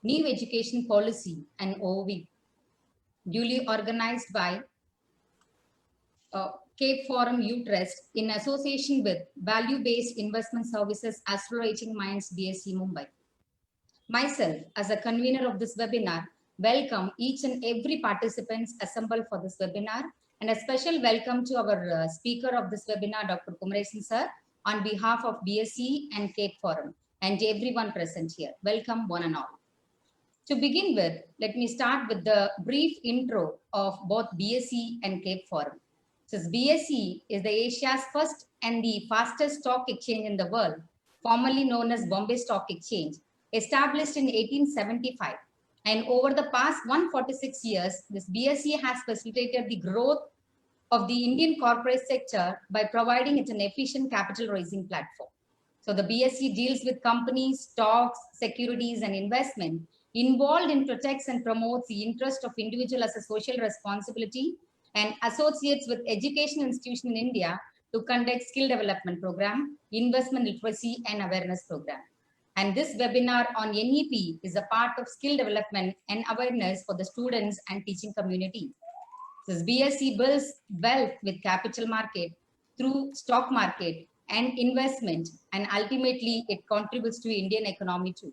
New Education Policy and Overview, duly organized by Cape Forum U Trust in association with Value-Based Investment Services Accelerating Minds BSc Mumbai. Myself, as a convener of this webinar, welcome each and every participants assembled for this webinar, and a special welcome to our speaker of this webinar, Dr. Kumaresan sir, on behalf of BSc and Cape Forum, and everyone present here. Welcome one and all. To begin with, let me start with the brief intro of both BSc and Cape Forum. Since BSc is the Asia's first and the fastest stock exchange in the world, formerly known as Bombay Stock Exchange, established in 1875. And over the past 146 years, this BSc has facilitated the growth of the Indian corporate sector by providing it an efficient capital raising platform. So the BSc deals with companies, stocks, securities, and investment involved in protects and promotes the interest of individual as a social responsibility and associates with education institution in India to conduct skill development program, investment literacy and awareness program. And this webinar on NEP is a part of skill development and awareness for the students and teaching community. This BSc builds wealth with capital market through stock market and investment, and ultimately it contributes to Indian economy too.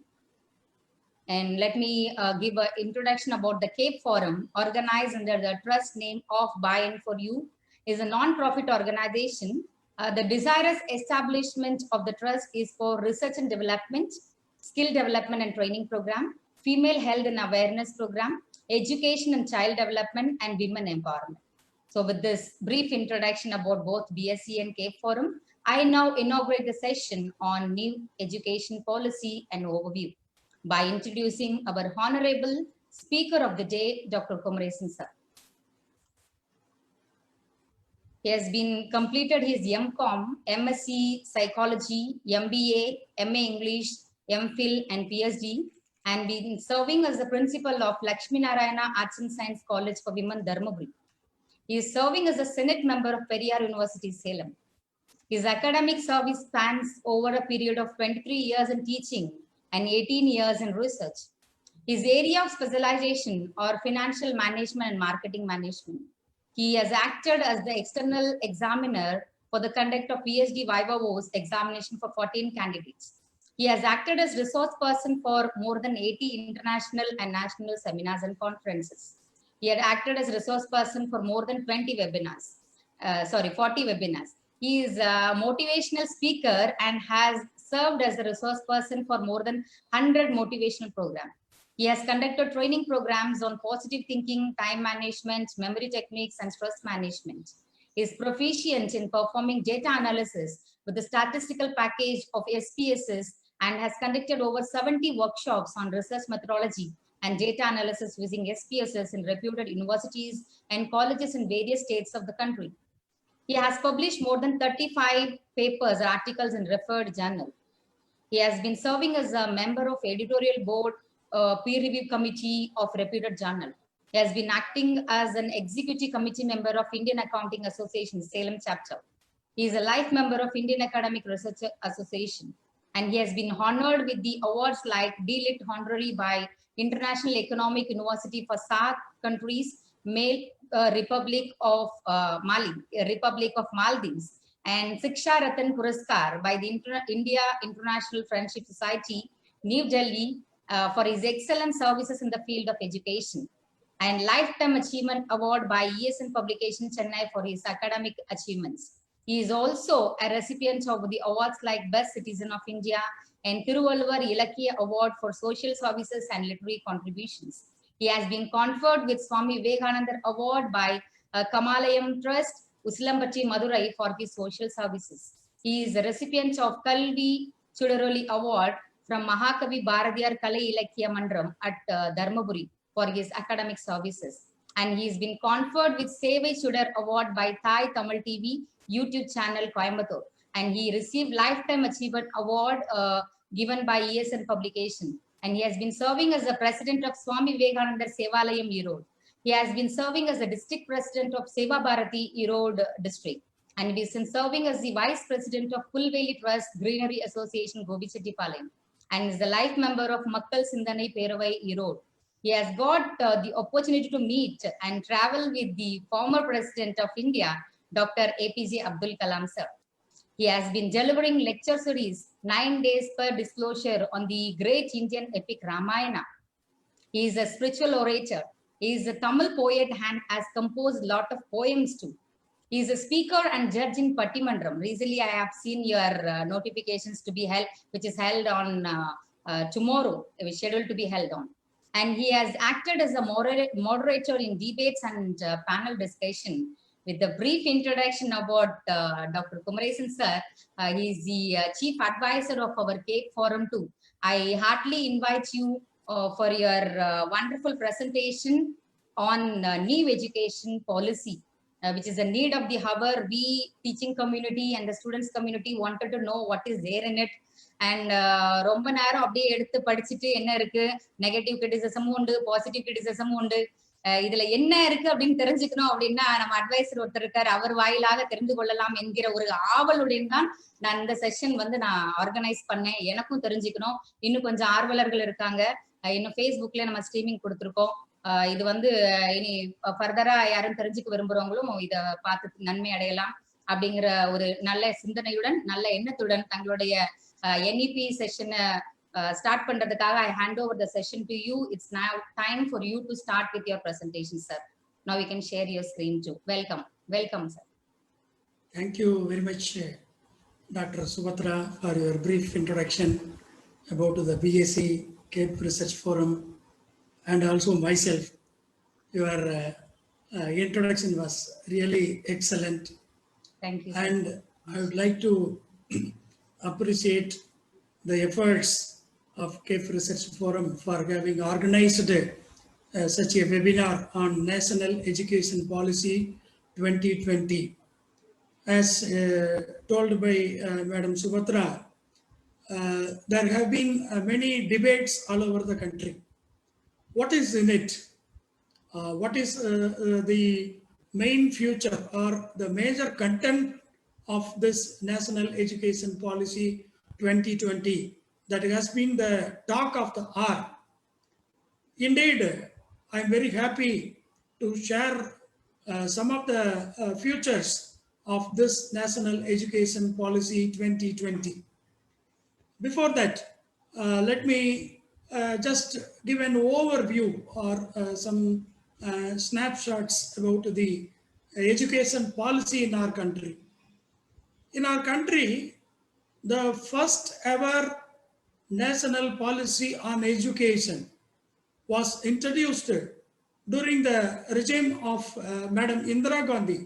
And let me give an introduction about the Cape Forum, organized under the trust name of Buy-in for You, is a non-profit organization. The desirous establishment of the trust is for research and development, skill development and training program, female health and awareness program, education and child development, and women empowerment. So with this brief introduction about both BSc and Cape Forum, I now inaugurate the session on new education policy and overview by introducing our honorable speaker of the day, Dr. Kumaresan sir. He has been completed his MCom, MSc Psychology, MBA, MA English, MPhil and PhD, and been serving as the principal of Lakshmi Narayana Arts and Science College for Women, Dharmaburi. He is serving as a Senate member of Periyar University, Salem. His academic service spans over a period of 23 years in teaching and 18 years in research. His area of specialization are financial management and marketing management. He has acted as the external examiner for the conduct of PhD Viva Voce examination for 14 candidates. He has acted as resource person for more than 80 international and national seminars and conferences. He had acted as resource person for more than 40 webinars. He is a motivational speaker and has served as a resource person for more than 100 motivational programs. He has conducted training programs on positive thinking, time management, memory techniques, and stress management. He is proficient in performing data analysis with the statistical package of SPSS and has conducted over 70 workshops on research methodology and data analysis using SPSS in reputed universities and colleges in various states of the country. He has published more than 35 papers or articles in referred journal. He has been serving as a member of editorial board, peer review committee of reputed journal. He has been acting as an executive committee member of Indian Accounting Association, Salem chapter. He is a life member of Indian Academic Research Association, and he has been honored with the awards like D.Litt Honorary by International Economic University for SAARC countries, Republic of Maldives, and Siksha Ratan Puraskar by the India International Friendship Society, New Delhi, for his excellent services in the field of education, and Lifetime Achievement Award by ESN Publication Chennai for his academic achievements. He is also a recipient of the awards like Best Citizen of India and Thiruvalluvar Ilakkiya Award for social services and literary contributions. He has been conferred with Swami Vivekananda Award by Kamalayam Trust, Usilampatti, Madurai for his social services. He is a recipient of Kalvi Chuduroli Award from Mahakavi Bharatiyar Kalai Ilakkiya Mandram at Dharmaburi for his academic services. And he's been conferred with Sevai Chudar Award by Thai Tamil TV YouTube channel Coimbatore. And he received Lifetime Achievement Award given by ESN Publication. And he has been serving as the president of Swami Vivekananda Sevalayam Erode. He has been serving as the district president of Seva Bharati Erode district. And he has been serving as the vice president of Pulveli Trust Greenery Association Gobichetipalayam. and is the life member of Makkal Sindhanai Peravai Erode. He has got the opportunity to meet and travel with the former President of India, Dr. APJ Abdul Kalam sir. He has been delivering lecture series 9 days per disclosure on the great Indian epic Ramayana. He is a spiritual orator. He is a Tamil poet and has composed a lot of poems too. He is a speaker and judge in Pattimandram. Recently, I have seen your notifications to be held, which is held on tomorrow, which is scheduled to be held on. And he has acted as a moderator in debates and panel discussion. With a brief introduction about Dr. Kumaresan sir, he is the chief advisor of our CAPE Forum too. I heartily invite you for your wonderful presentation on new education policy, which is a need of the hour. We teaching community and the students community wanted to know what is there in it. And ரொம்ப நேரம் அப்படியே எடுத்து படிச்சுட்டு என்ன இருக்கு, negative கிரிட்டிசிசமும் உண்டு, positive கிரிட்டிசிசமும் உண்டு, இதுல என்ன இருக்கு அப்படின்னு தெரிஞ்சுக்கணும் அப்படின்னா நம்ம அட்வைசர் ஒருத்தர் இருக்காரு, அவர் வாயிலாக தெரிந்து கொள்ளலாம் என்கிற ஒரு ஆவலுடன் தான் நான் இந்த செஷன் வந்து நான் ஆர்கனைஸ் பண்ணேன். எனக்கும் தெரிஞ்சுக்கணும், இன்னும் கொஞ்சம் ஆர்வலர்கள் இருக்காங்க, இன்னும் ஃபேஸ்புக்ல நம்ம ஸ்ட்ரீமிங் கொடுத்துருக்கோம். இது வந்து இனி ஃபர்தரா யாரும் தெரிஞ்சுக்க விரும்புறவங்களும் இதை பார்த்து நன்மை அடையலாம் அப்படிங்கிற ஒரு நல்ல சிந்தனையுடன் நல்ல எண்ணத்துடன் தங்களுடைய NEP செஷனை start பண்றதுக்காக I hand over the session to you. It's now time for you to start with your presentation, sir. Now you can share your screen too. Welcome, sir. Thank you very much, Dr. Subhadra, for your brief introduction about the BSc CAPE Research Forum, and also myself. Your introduction was really excellent. Thank you, sir. And I would like to appreciate the efforts of CAPE Research Forum for having organized such a webinar on National Education Policy 2020. As told by Madam Subhadra, there have been many debates all over the country. What is in it? What is the main future or the major content of this National Education Policy 2020 that has been the talk of the hour? Indeed, I'm very happy to share some of the futures of this National Education Policy 2020. Before that, let me just give an overview or some snapshots about the education policy in our country. In our country, the first ever national policy on education was introduced during the regime of Madam Indira Gandhi.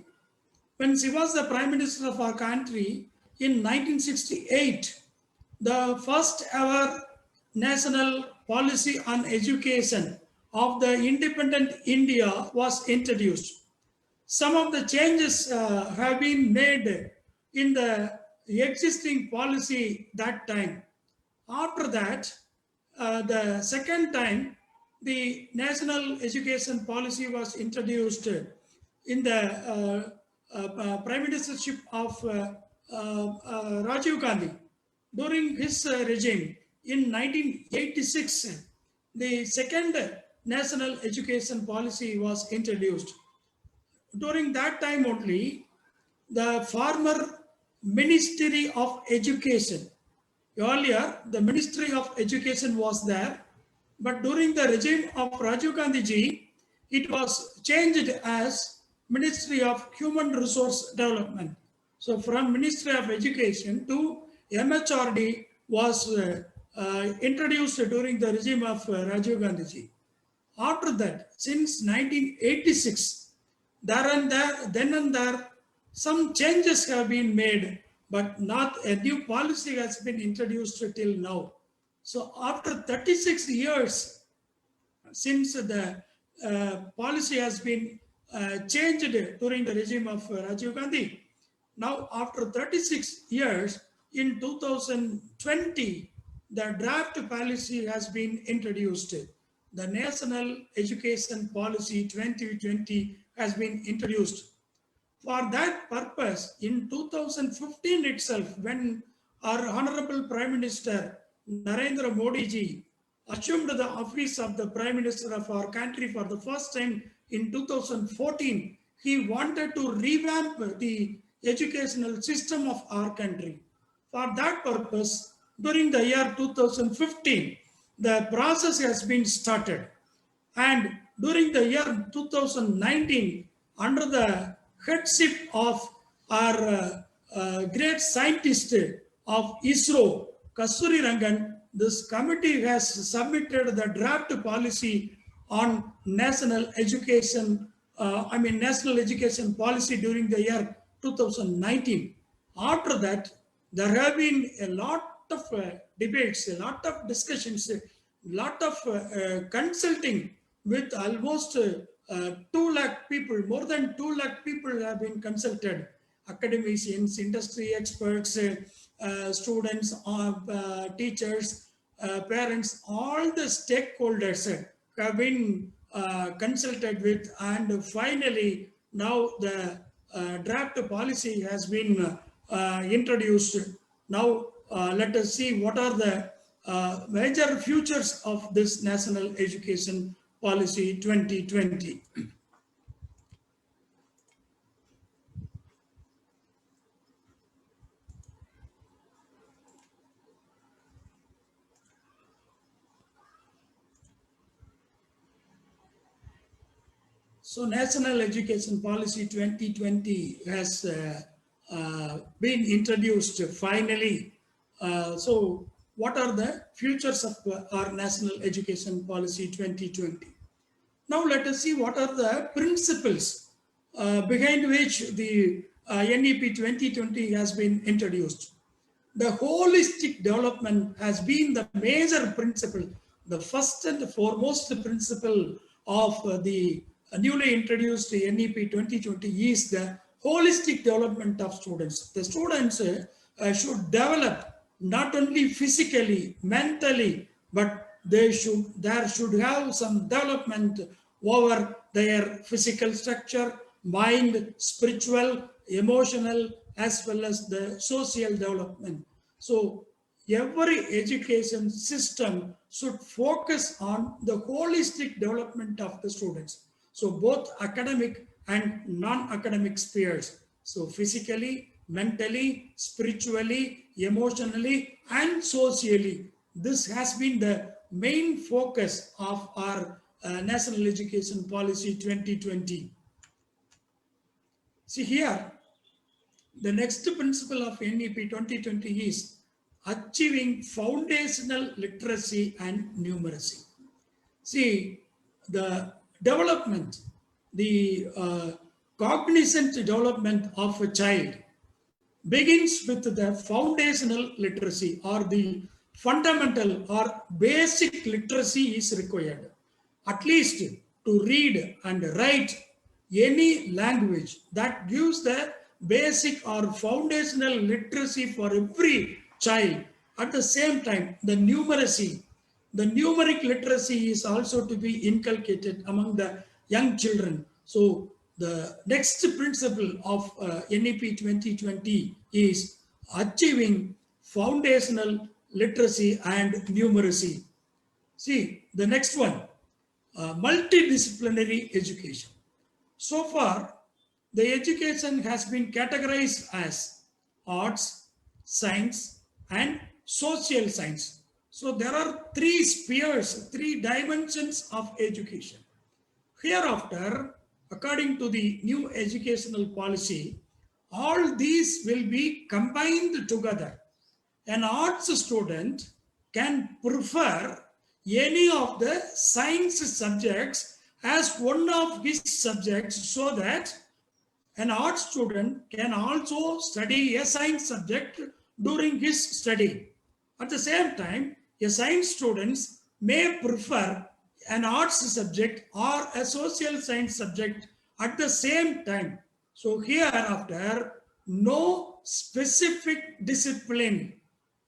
When she was the Prime Minister of our country in 1968, the first ever national policy on education of the independent India was introduced. Some of the changes have been made in the existing policy that time. After that, the second time, the national education policy was introduced in the prime ministership of Rajiv Gandhi. During his regime in 1986, the second national education policy was introduced. During that time only, the former Ministry of Education, earlier the Ministry of Education was there, but during the regime of Rajiv Gandhi ji, it was changed as Ministry of Human Resource Development. So from Ministry of Education to MHRD was introduced during the regime of Rajiv Gandhi ji. After that, since 1986, then and there, some changes have been made, but not a new policy has been introduced till now. So after 36 years since the policy has been changed during the regime of Rajiv Gandhi, now after 36 years, in 2020, the draft policy has been introduced. The National Education Policy 2020 has been introduced. For that purpose, in 2015 itself, when our Honorable Prime Minister Narendra Modi ji assumed the office of the Prime Minister of our country for the first time in 2014, he wanted to revamp the educational system of our country. For that purpose, during the year 2015, the process has been started. And during the year 2019, under the headship of our great scientist of ISRO, Kasturi Rangan, this committee has submitted the draft policy on national education, national education policy during the year 2019. After that, there have been a lot of debates, a lot of discussions, a lot of consulting with almost 2 lakh people, more than 2 lakh people have been consulted, academicians, industry experts, students, teachers, parents, all the stakeholders have been consulted with, and finally now the draft policy has been introduced. Now let us see what are the major futures of this National Education Policy 2020. So National Education Policy 2020 has been introduced finally. So what are the futures of our National Education Policy 2020? Now let us see what are the principles behind which the NEP 2020 has been introduced. The holistic development has been the major principle, the first and foremost principle of the newly introduced NEP 2020 is the holistic development of students. The students should develop not only physically, mentally, but there should have some development over their physical structure, mind, spiritual, emotional, as well as the social development. So every education system should focus on the holistic development of the students. So both academic and non-academic spheres. So physically, mentally, spiritually, emotionally, and socially. This has been the main focus of our National Education Policy 2020. See here, the next principle of NEP 2020 is achieving foundational literacy and numeracy. See, the development, the cognizant development of a child begins with the foundational literacy, or the fundamental or basic literacy is required. At least to read and write any language, that gives the basic or foundational literacy for every child. At the same time, the numeracy, the numeric literacy is also to be inculcated among the young children. So the next principle of NEP 2020 is achieving foundational literacy and numeracy. See, the next one, multidisciplinary education. So far, the education has been categorized as arts, science, and social science. So there are 3 spheres, 3 dimensions of education. Hereafter, according to the new educational policy, all these will be combined together. An arts student can prefer any of the science subjects as one of his subjects, so that an art student can also study a science subject during his study. At the same time, a science student may prefer an arts subject or a social science subject at the same time. So hereafter, no specific discipline,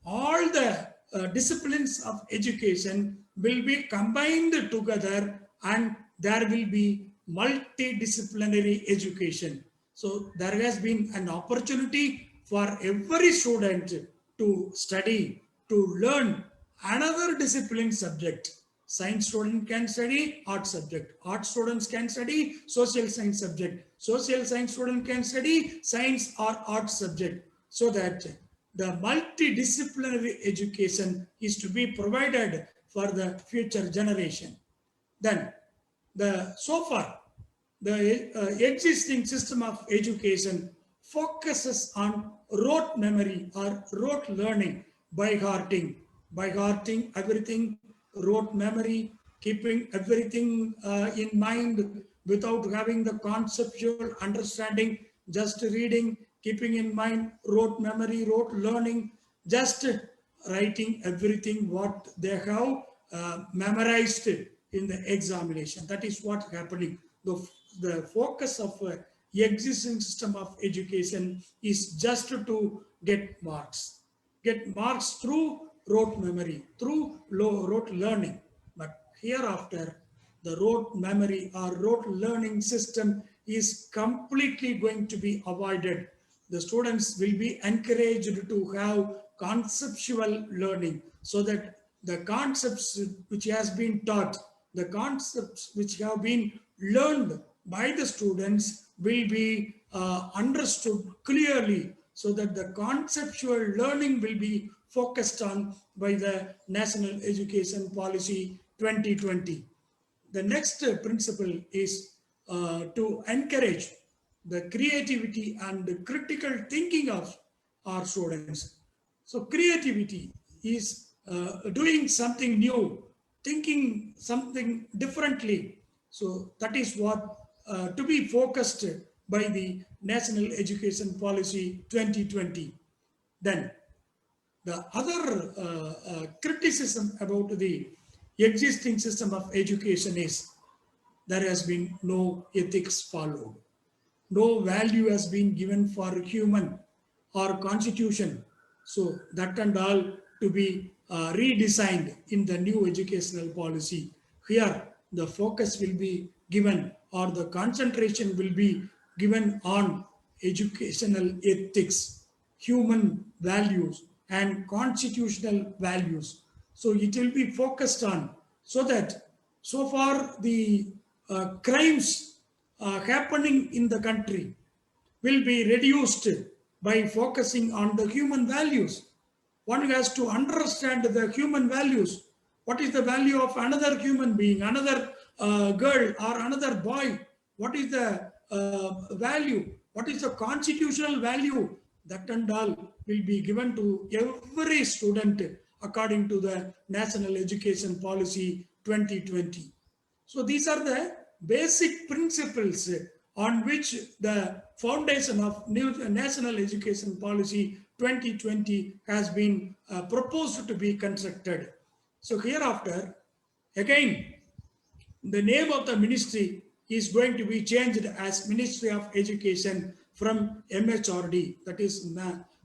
all the disciplines of education will be combined together, and there will be multidisciplinary education. So there has been an opportunity for every student to study, to learn, another discipline subject. Science student can study art subject. Art students can study social science subject. Social science student can study science or art subject. So that the multidisciplinary education is to be provided for the future generation. Then so far the existing system of education focuses on rote memory or rote learning, by hearting everything, rote memory, keeping everything in mind without having the conceptual understanding, just reading, keeping in mind, rote memory, rote learning, just writing everything what they have memorized in the examination. That is what's happening. The focus of existing system of education is just to get marks through rote memory, through rote learning. But hereafter, the rote memory or rote learning system is completely going to be avoided. The students will be encouraged to have conceptual learning, so that the concepts which has been taught, the concepts which have been learned by the students will be understood clearly, so that the conceptual learning will be focused on by the National Education Policy 2020. The next principle is to encourage the creativity and the critical thinking of our students. So creativity is doing something new, thinking something differently. So that is what to be focused by the National Education Policy 2020. Then the other criticism about the existing system of education is there has been no ethics followed. No value has been given for human or constitution. So that and all to be redesigned in the new educational policy. Here, the focus will be given, or the concentration will be given on educational ethics, human values, and constitutional values. So it will be focused on, so that so far the crimes happening in the country will be reduced by focusing on the human values. One has to understand the human values. What is the value of another human being, another girl or another boy? What is the value? What is the constitutional value? That and all will be given to every student according to the National Education Policy 2020. So these are the basic principles on which the foundation of new National Education Policy 2020 has been proposed to be constructed. So hereafter, again, the name of the ministry is going to be changed as Ministry of Education from MHRD, that is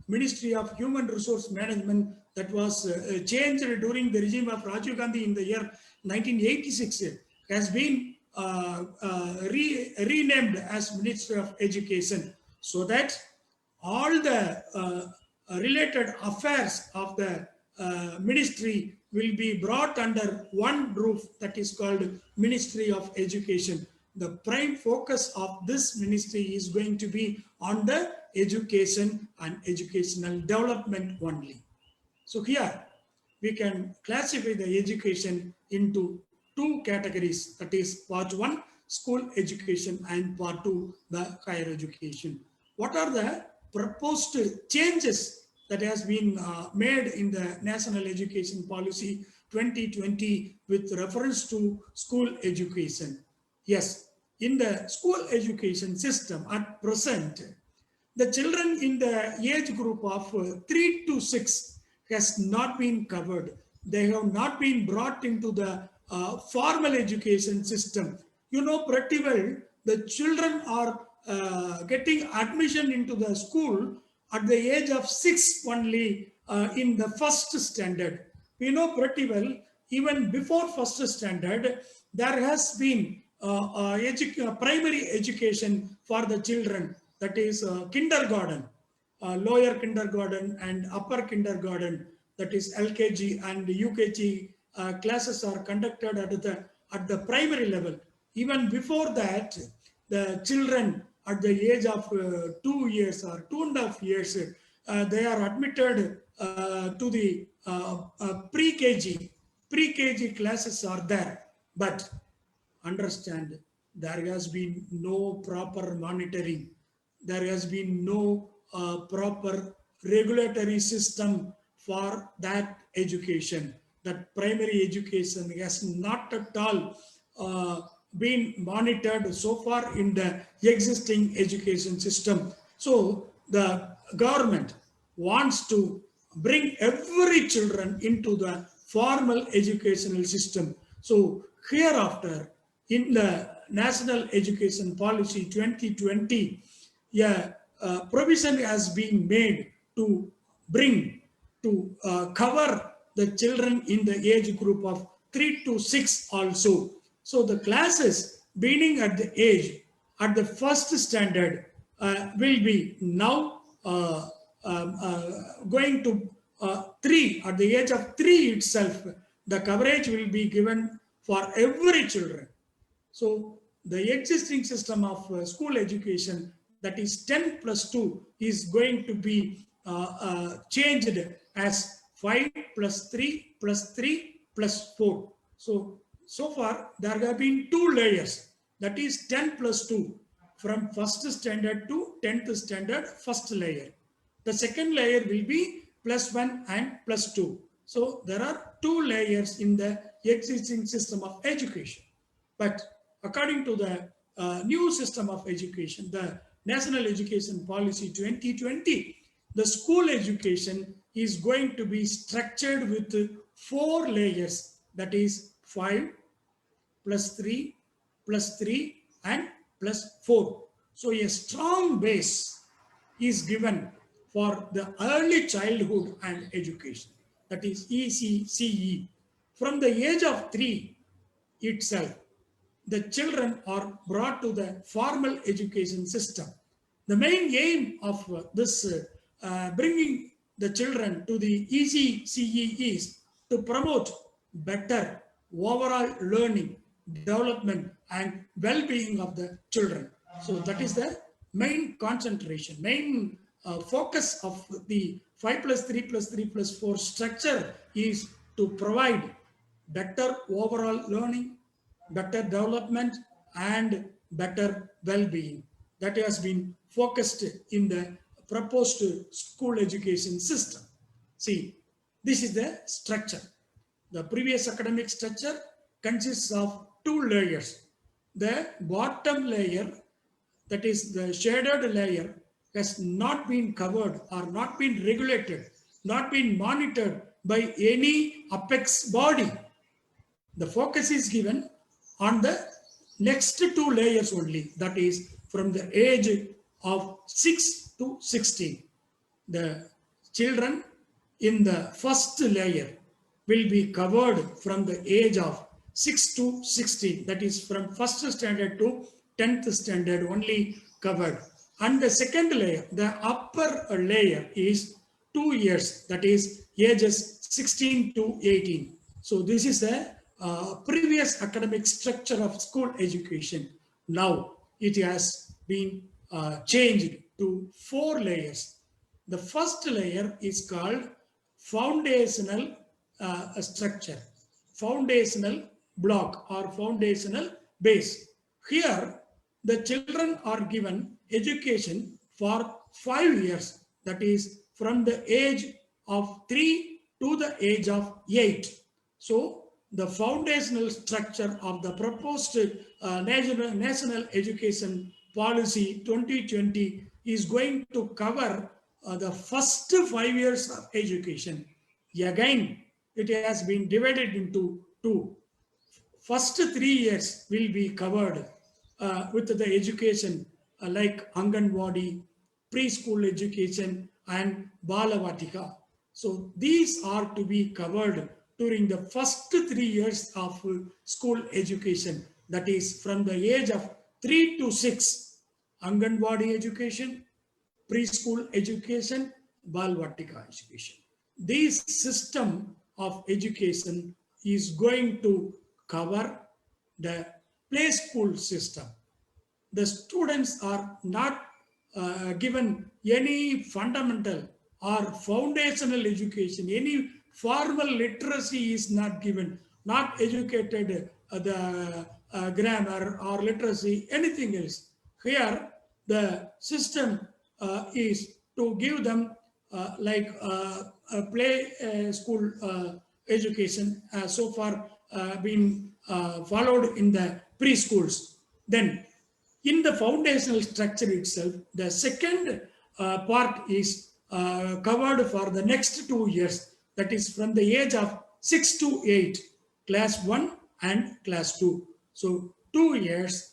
Ministry of Human Resource Management, that was changed during the regime of Rajiv Gandhi in the year 1986, has been renamed as Ministry of Education, so that all the related affairs of the ministry will be brought under one roof, that is called Ministry of Education. The prime focus of this ministry is going to be on the education and educational development only. So here we can classify the education into two categories, that is part one, school education, and part two, the higher education. What are the proposed changes that has been made in the National Education Policy 2020 with reference to school education? Yes, in the school education system at present, the children in the age group of 3 to 6 has not been covered. They have not been brought into the formal education system. You know pretty well, the children are getting admission into the school at the age of 6 only in the first standard. We know pretty well, even before first standard, there has been primary education for the children, that is kindergarten, lower kindergarten and upper kindergarten. that is LKG and UKG classes are conducted at the primary level. Even before that, the children at the age of 2 years or 2.5 years, they are admitted to the pre-KG. Pre-KG classes are there, but understand, there has been no proper monitoring. There has been no proper regulatory system for that education. That primary education has not at all been monitored so far in the existing education system. So the government wants to bring every children into the formal educational system. So hereafter, in the National Education Policy 2020, provision has been made to bring, to cover the children in the age group of 3 to 6 also. So the classes beginning at the age, at the first standard, will be now going to 3, at the age of 3 itself, the coverage will be given for every children. So the existing system of school education, that is 10 plus 2, is going to be changed as 5 plus 3 plus 3 plus 4. So far there have been 2 layers, that is 10 plus 2, from first standard to 10th standard, first layer. The second layer will be plus 1 and plus 2. So there are 2 layers in the existing system of education. But according to the new system of education, the National Education Policy 2020, the school education is going to be structured with 4 layers, that is 5 plus 3 plus 3 and plus 4. So a strong base is given for the early childhood and education, that is ECCE. From the age of 3 itself, the children are brought to the formal education system. The main aim of this bringing the children to the ECCE is to promote better overall learning, development and well-being of the children. So that is the main concentration, main focus of the 5 plus 3 plus 3 plus 4 structure is to provide better overall learning, better development and better well-being. That has been focused in the proposed school education system. See, this is the structure. The previous academic structure consists of 2 layers. The bottom layer, that is the shaded layer, has not been covered or not been regulated, not been monitored by any apex body. The focus is given on the next 2 layers only, that is from the age of 6 to 16. The children in the first layer will be covered from the age of 6 to 16, that is from first standard to 10th standard only covered. And the second layer, the upper layer, is 2 years, that is ages 16 to 18. So this is the previous academic structure of school education. Now it has been changed to 4 layers. The first layer is called foundational structure, foundational block or foundational base. Here the children are given education for 5 years, that is from the age of 3 to the age of 8. So the foundational structure of the proposed National Education Policy 2020 is going to cover the first 5 years of education. Again, it has been divided into 2. First 3 years will be covered with the education like Anganwadi, preschool education and Balavatika. So these are to be covered during the first 3 years of school education, that is from the age of 3 to 6, Anganwadi education, preschool education, Balavatika education. this system of education is going to cover the play school system. The students are not given any fundamental or foundational education, any formal literacy is not given, not educated the grammar or literacy, anything else. Here, the system is to give them a play school education so far been followed in the preschools. Then in the foundational structure itself, the second part is covered for the next 2 years, that is from the age of 6 to 8, class 1 and class 2. So 2 years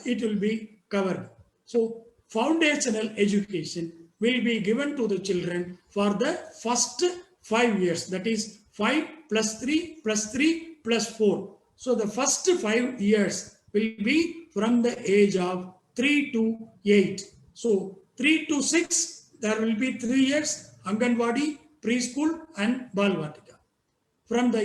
it will be covered. So foundational education will be given to the children for the first 5 years, that is 5 plus 3 plus 3 plus 4. So the first 5 years will be from the age of 3 to 8. So 3 to 6, there will be 3 years, Anganwadi, preschool and Balvatika. From the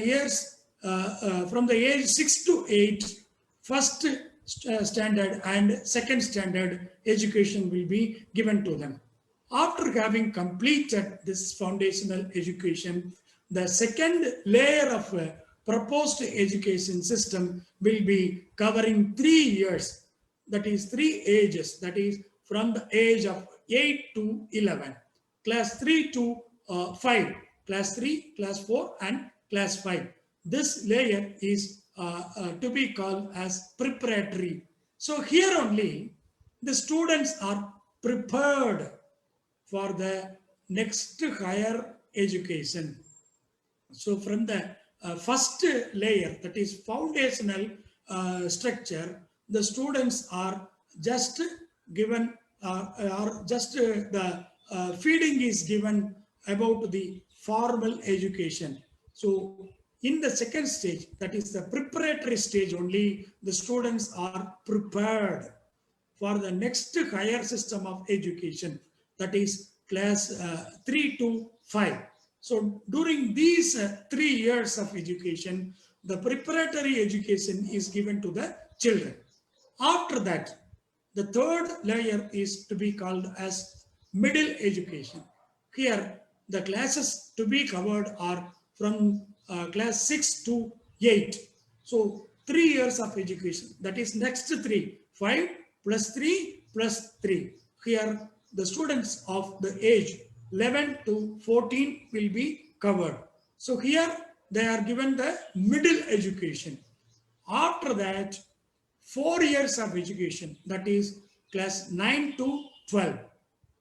age 6 to 8, first standard and second standard education will be given to them. After having completed this foundational education, the second layer of proposed education system will be covering 3 years, that is 3 ages, that is from the age of 8 to 11, class 3 to 5, class 3, class 4 and class 5. This layer is to be called as preparatory. So here only the students are prepared for the next higher education. So from the first layer, that is foundational structure, the students are just given the feeding is given about the formal education. So in the second stage, that is the preparatory stage only, the students are prepared for the next higher system of education, that is class 3 to 5. So during these 3 years of education, the preparatory education is given to the children. After that, the third layer is to be called as middle education. Here, the classes to be covered are from class 6 to 8. So 3 years of education, that is next 3, 5 plus 3 plus 3. Here, the students of the age 11 to 14 will be covered. So here they are given the middle education. After that, 4 years of education, that is class 9 to 12.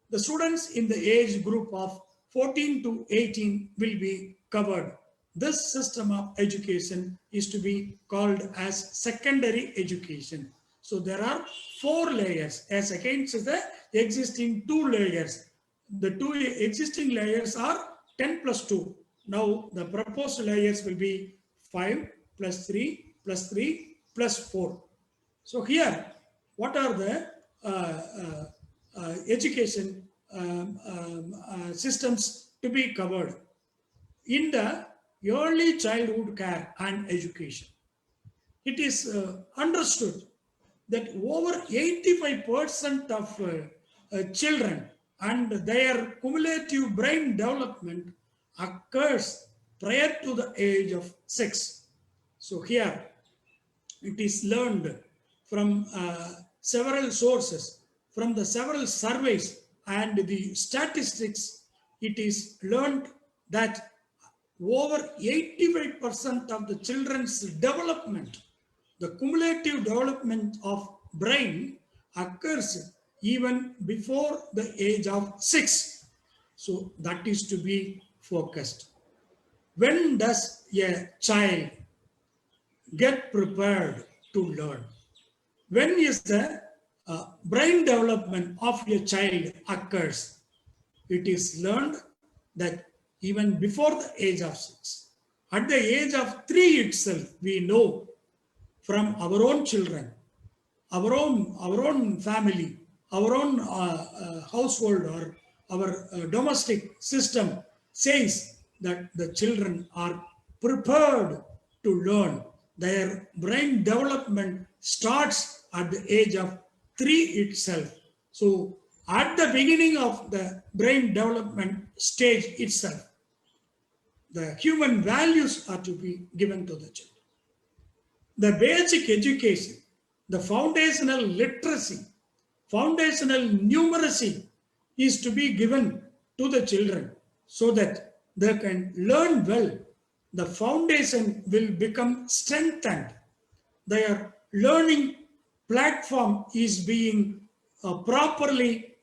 The students in the age group of 14 to 18 will be covered. This system of education is to be called as secondary education. So there are 4 layers as against the existing 2 layers. The 2 existing layers are 10 plus 2. Now the proposed layers will be 5 plus 3 plus 3 plus 4. So here, what are the education systems to be covered? In the early childhood care and education, it is understood that over 85% of children and their cumulative brain development occurs prior to the age of 6. So here it is learned from several sources, from the several surveys and the statistics. It is learned that over 85% of the children's development, the cumulative development of brain occurs even before the age of 6. So that is to be focused. When does a child get prepared to learn? When is the brain development of a child occurs? It is learned that even before the age of 6. At the age of 3 itself, we know from our own children, our own family, our own household or our domestic system says that the children are prepared to learn. Their brain development starts at the age of 3 itself. So at the beginning of the brain development stage itself, the human values are to be given to the children. The basic education, the foundational literacy, foundational numeracy is to be given to the children so that they can learn well. The foundation will become strengthened. Their learning platform is being properly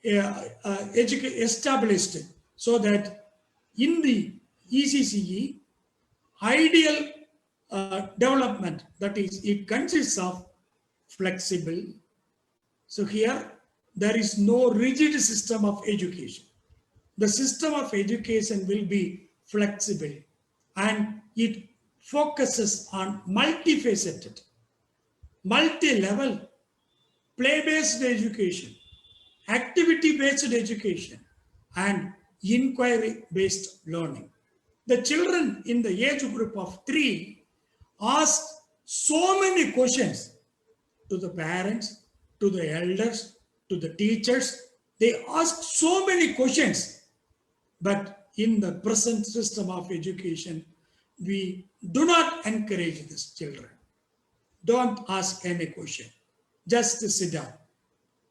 established so that in the ECCE, ideal development, that is, it consists of flexible. So here, there is no rigid system of education. The system of education will be flexible and it focuses on multifaceted, multi-level, play-based education, activity-based education, and inquiry-based learning. The children in the age group of 3 ask so many questions to the parents, to the elders, to the teachers. They ask so many questions. But in the present system of education, we do not encourage these children. Don't ask any question. Just sit down.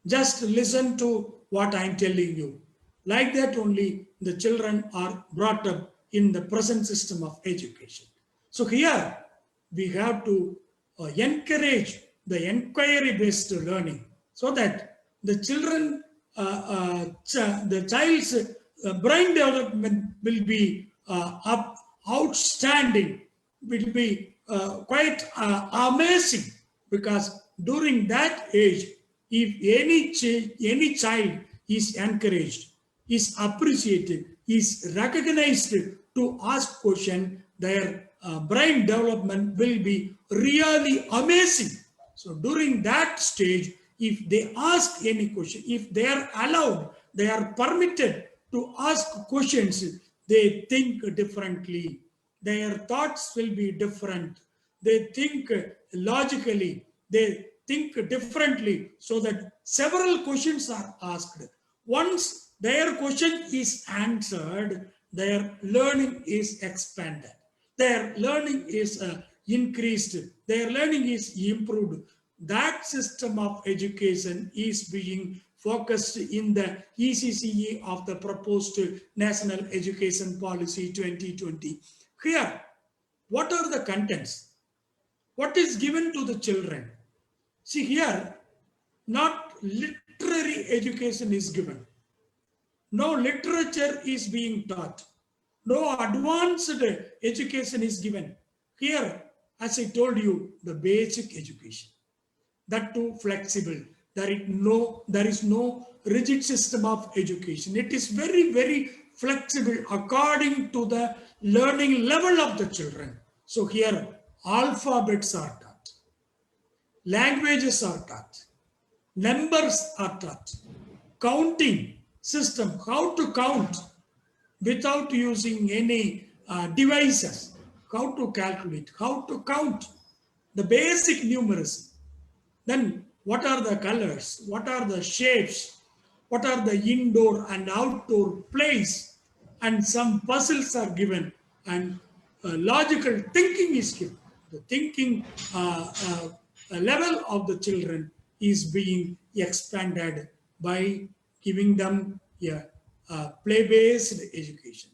Just listen to what I'm telling you. Like that only the children are brought up in the present system of education. So here we have to encourage the inquiry-based learning so that the children, the child's brain development will be outstanding, will be quite amazing, because during that age, if any child is encouraged, is appreciated, is recognized to ask question, their brain development will be really amazing. So during that stage, if they ask any question, if they are allowed, they are permitted to ask questions, they think differently. Their thoughts will be different. They think logically, they think differently, so that several questions are asked. Once their question is answered, their learning is expanded. Their learning is increased. Their learning is improved. That system of education is being focused in the ECCE of the proposed National Education Policy 2020. Here, what are the contents? What is given to the children? See here, not literary education is given. No literature is being taught. No advanced education is given. Here, as I told you, the basic education. That too flexible. There is no rigid system of education. It is very, very flexible according to the learning level of the children. So here, alphabets are taught. Languages are taught. Numbers are taught. Counting system, how to count without using any devices, how to calculate, how to count, the basic numeracy. Then what are the colors, what are the shapes, what are the indoor and outdoor plays, and some puzzles are given, and logical thinking is given. The thinking level of the children is being expanded by giving them a play-based education,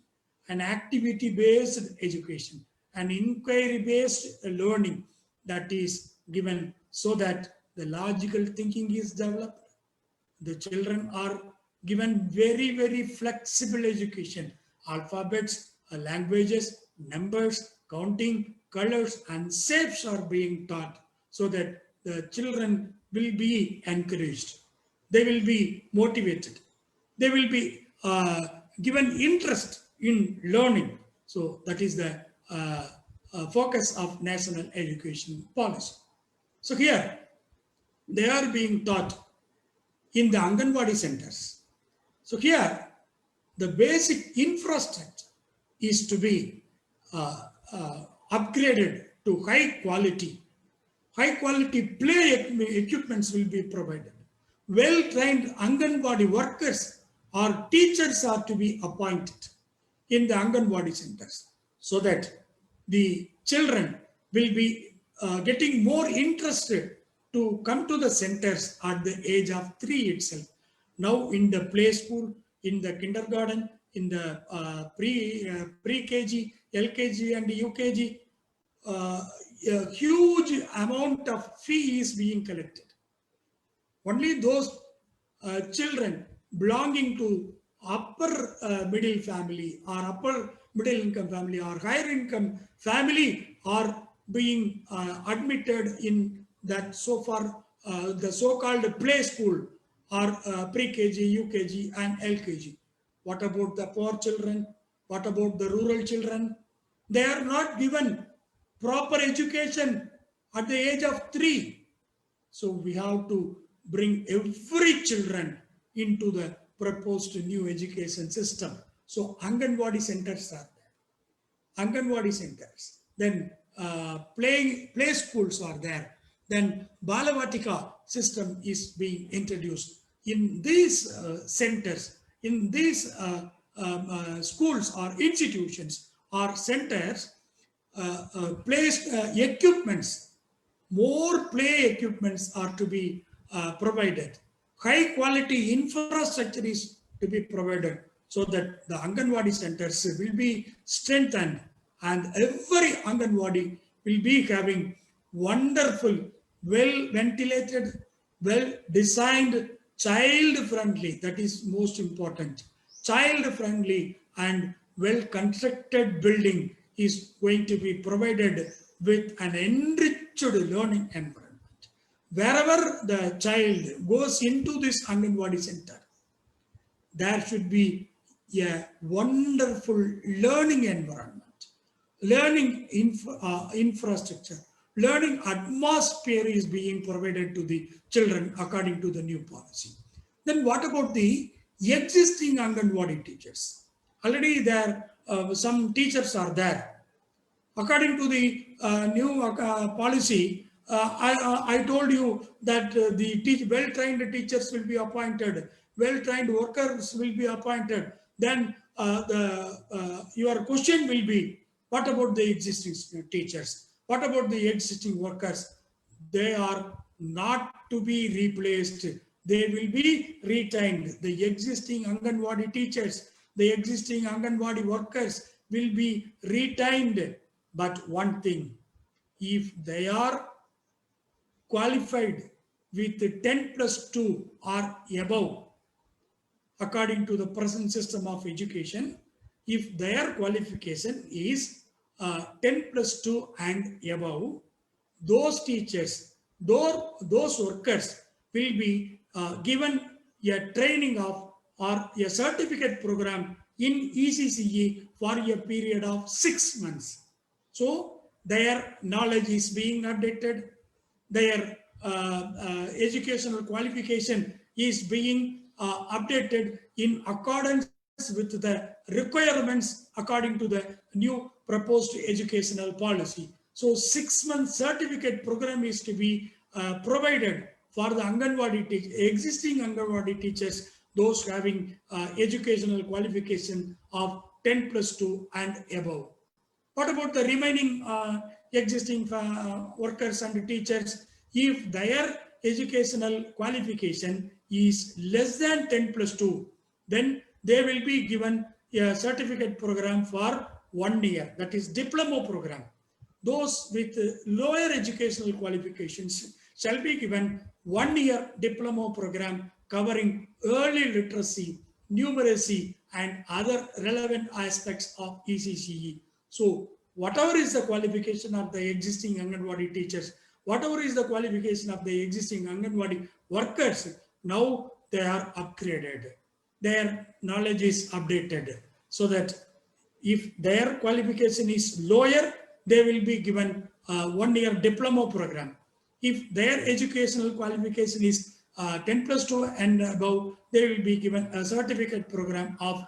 an activity-based education, an inquiry-based learning that is given so that the logical thinking is developed. The children are given very, very flexible education, alphabets, languages, numbers, counting, colors, and shapes are being taught so that the children will be encouraged. They will be motivated. They will be given interest in learning. So that is the focus of National Education Policy. So here, they are being taught in the Anganwadi centers. So here, the basic infrastructure, is to be upgraded to high quality. High quality play equipments will be provided. Well-trained Anganwadi workers or teachers are to be appointed in the Anganwadi centers so that the children will be getting more interested to come to the centers at the age of 3 itself. Now in the play school, in the kindergarten, in the pre-KG, LKG and UKG, a huge amount of fee is being collected. Only those children belonging to upper middle family or upper middle income family or higher income family are being admitted in that so far the so-called play school or pre-KG, UKG and LKG. What about the poor children? What about the rural children? They are not given proper education at the age of 3. So we have to bring every children into the proposed new education system. So Anganwadi centers are there. Anganwadi centers. Then play schools are there. Then Balavatika system is being introduced. In these centers, in these schools or institutions or centers, placed equipments, more play equipments are to be provided. High quality infrastructure is to be provided so that the Anganwadi centers will be strengthened and every Anganwadi will be having wonderful, well ventilated, well designed, child friendly, that is most important, child friendly and well constructed building is going to be provided with an enriched learning environment. Wherever the child goes into this Anganwadi center, there should be a wonderful learning environment, learning infrastructure, learning atmosphere is being provided to the children according to the new policy. Then what about the existing Anganwadi teachers? Already there some teachers are there. According to the new policy, I told you that the well-trained teachers will be appointed, well-trained workers will be appointed. Then your question will be, what about the existing teachers? What about the existing workers? They are not to be replaced. They will be retained. The existing Anganwadi teachers, the existing Anganwadi workers will be retained. But one thing, if they are qualified with 10+2 or above, according to the present system of education, if their qualification is 10+2 and above, those teachers, those workers will be given a training of or a certificate program in ECCE for a period of 6 months. So their knowledge is being updated, their educational qualification is being updated in accordance with the requirements according to the new proposed educational policy. So 6-month certificate program is to be provided for the Anganwadi existing Anganwadi teachers, those having educational qualification of 10+2 and above. What about the remaining existing workers and teachers? If their educational qualification is less than 10+2, then they will be given a certificate program for 1 year, that is diploma program. Those with lower educational qualifications shall be given 1 year diploma program covering early literacy, numeracy, and other relevant aspects of ECCE. So whatever is the qualification of the existing Anganwadi teachers, whatever is the qualification of the existing Anganwadi workers, now they are upgraded. Their knowledge is updated so that if their qualification is lower, they will be given 1 year diploma program. If their educational qualification is 10+2 and above, they will be given a certificate program of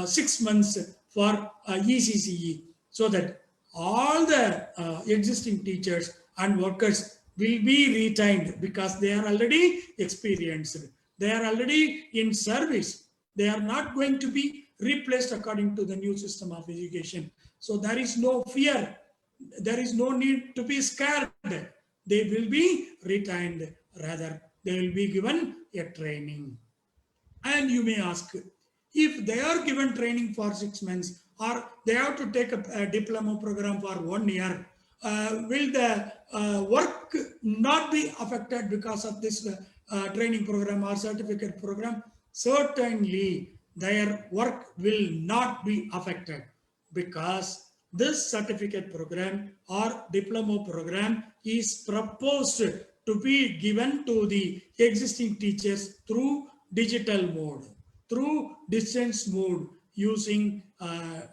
6 months for ECCE, so that all the existing teachers and workers will be retained because they are already experienced. They are already in service. They are not going to be replaced according to the new system of education. So there is no fear. There is no need to be scared. They will be retained. Rather, they will be given a training. And you may ask, if they are given training for 6 months or they have to take a diploma program for 1 year, will the work not be affected because of this training program or certificate program? Certainly, their work will not be affected because this certificate program or diploma program is proposed to be given to the existing teachers through digital mode, through distance mode, using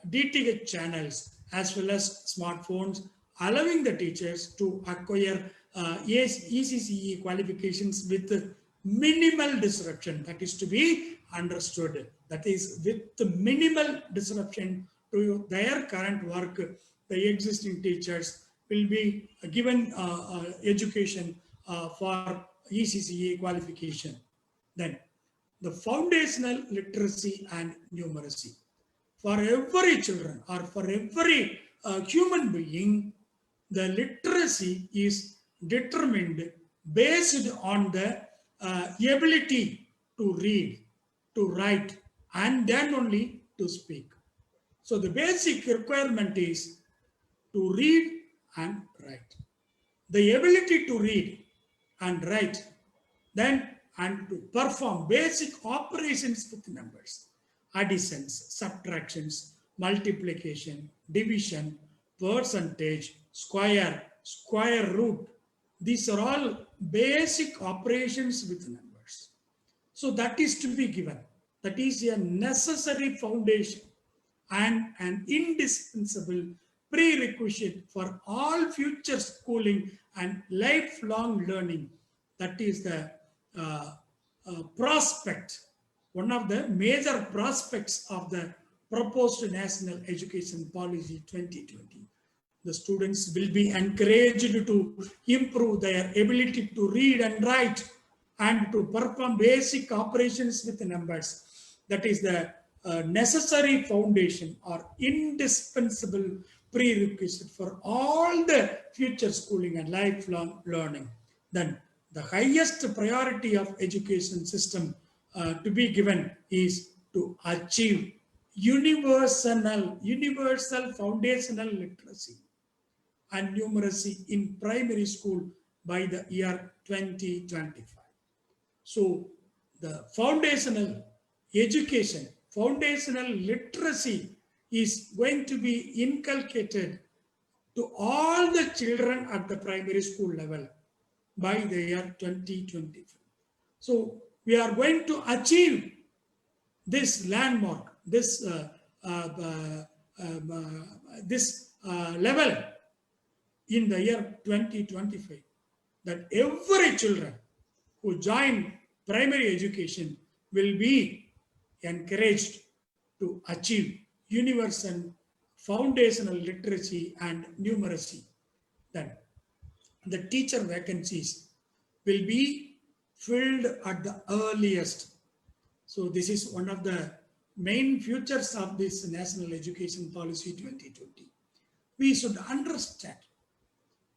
DTH channels as well as smartphones, allowing the teachers to acquire ECCE qualifications with minimal disruption. That is to be understood. That is, with minimal disruption to their current work, the existing teachers will be given education for ECCE qualification. Then the foundational literacy and numeracy. For every children or for every human being, the literacy is determined based on the ability to read, to write, and then only to speak. So the basic requirement is to read and write. The ability to read and write, then and to perform basic operations with numbers, additions, subtractions, multiplication, division, percentage, square, square root. These are all basic operations with numbers. So that is to be given. That is a necessary foundation and an indispensable prerequisite for all future schooling and lifelong learning. That is the prospect, one of the major prospects of the proposed National Education Policy 2020. The students will be encouraged to improve their ability to read and write and to perform basic operations with numbers. That is the necessary foundation or indispensable prerequisite for all the future schooling and lifelong learning. Then the highest priority of education system to be given is to achieve universal foundational literacy and numeracy in primary school by the year 2025. So the foundational education, foundational literacy is going to be inculcated to all the children at the primary school level by the year 2025. So we are going to achieve this landmark, this level in the year 2025, that every children who join primary education will be encouraged to achieve universal foundational literacy and numeracy. Then the teacher vacancies will be filled at the earliest. So this is one of the main features of this National Education Policy 2020. We should understand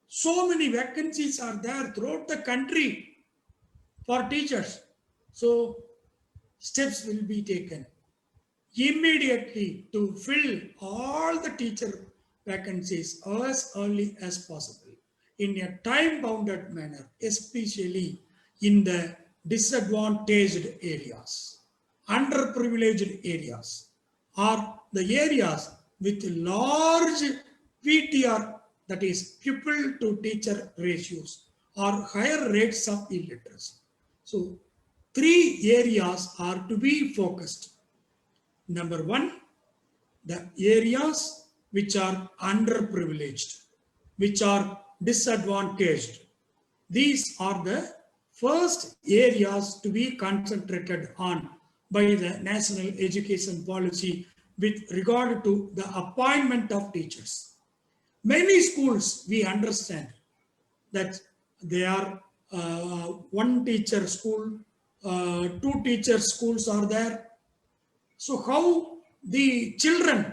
so many vacancies are there throughout the country for teachers. So steps will be taken immediately to fill all the teacher vacancies as early as possible in a time-bounded manner, especially in the disadvantaged areas, underprivileged areas, or the areas with large PTR, that is pupil to teacher ratios, or higher rates of illiteracy. So 3 areas are to be focused. Number 1, the areas which are underprivileged, which are disadvantaged. These are the first areas to be concentrated on by the National Education Policy with regard to the appointment of teachers. Many schools, we understand that they are one teacher school, two teacher schools are there. So how the children,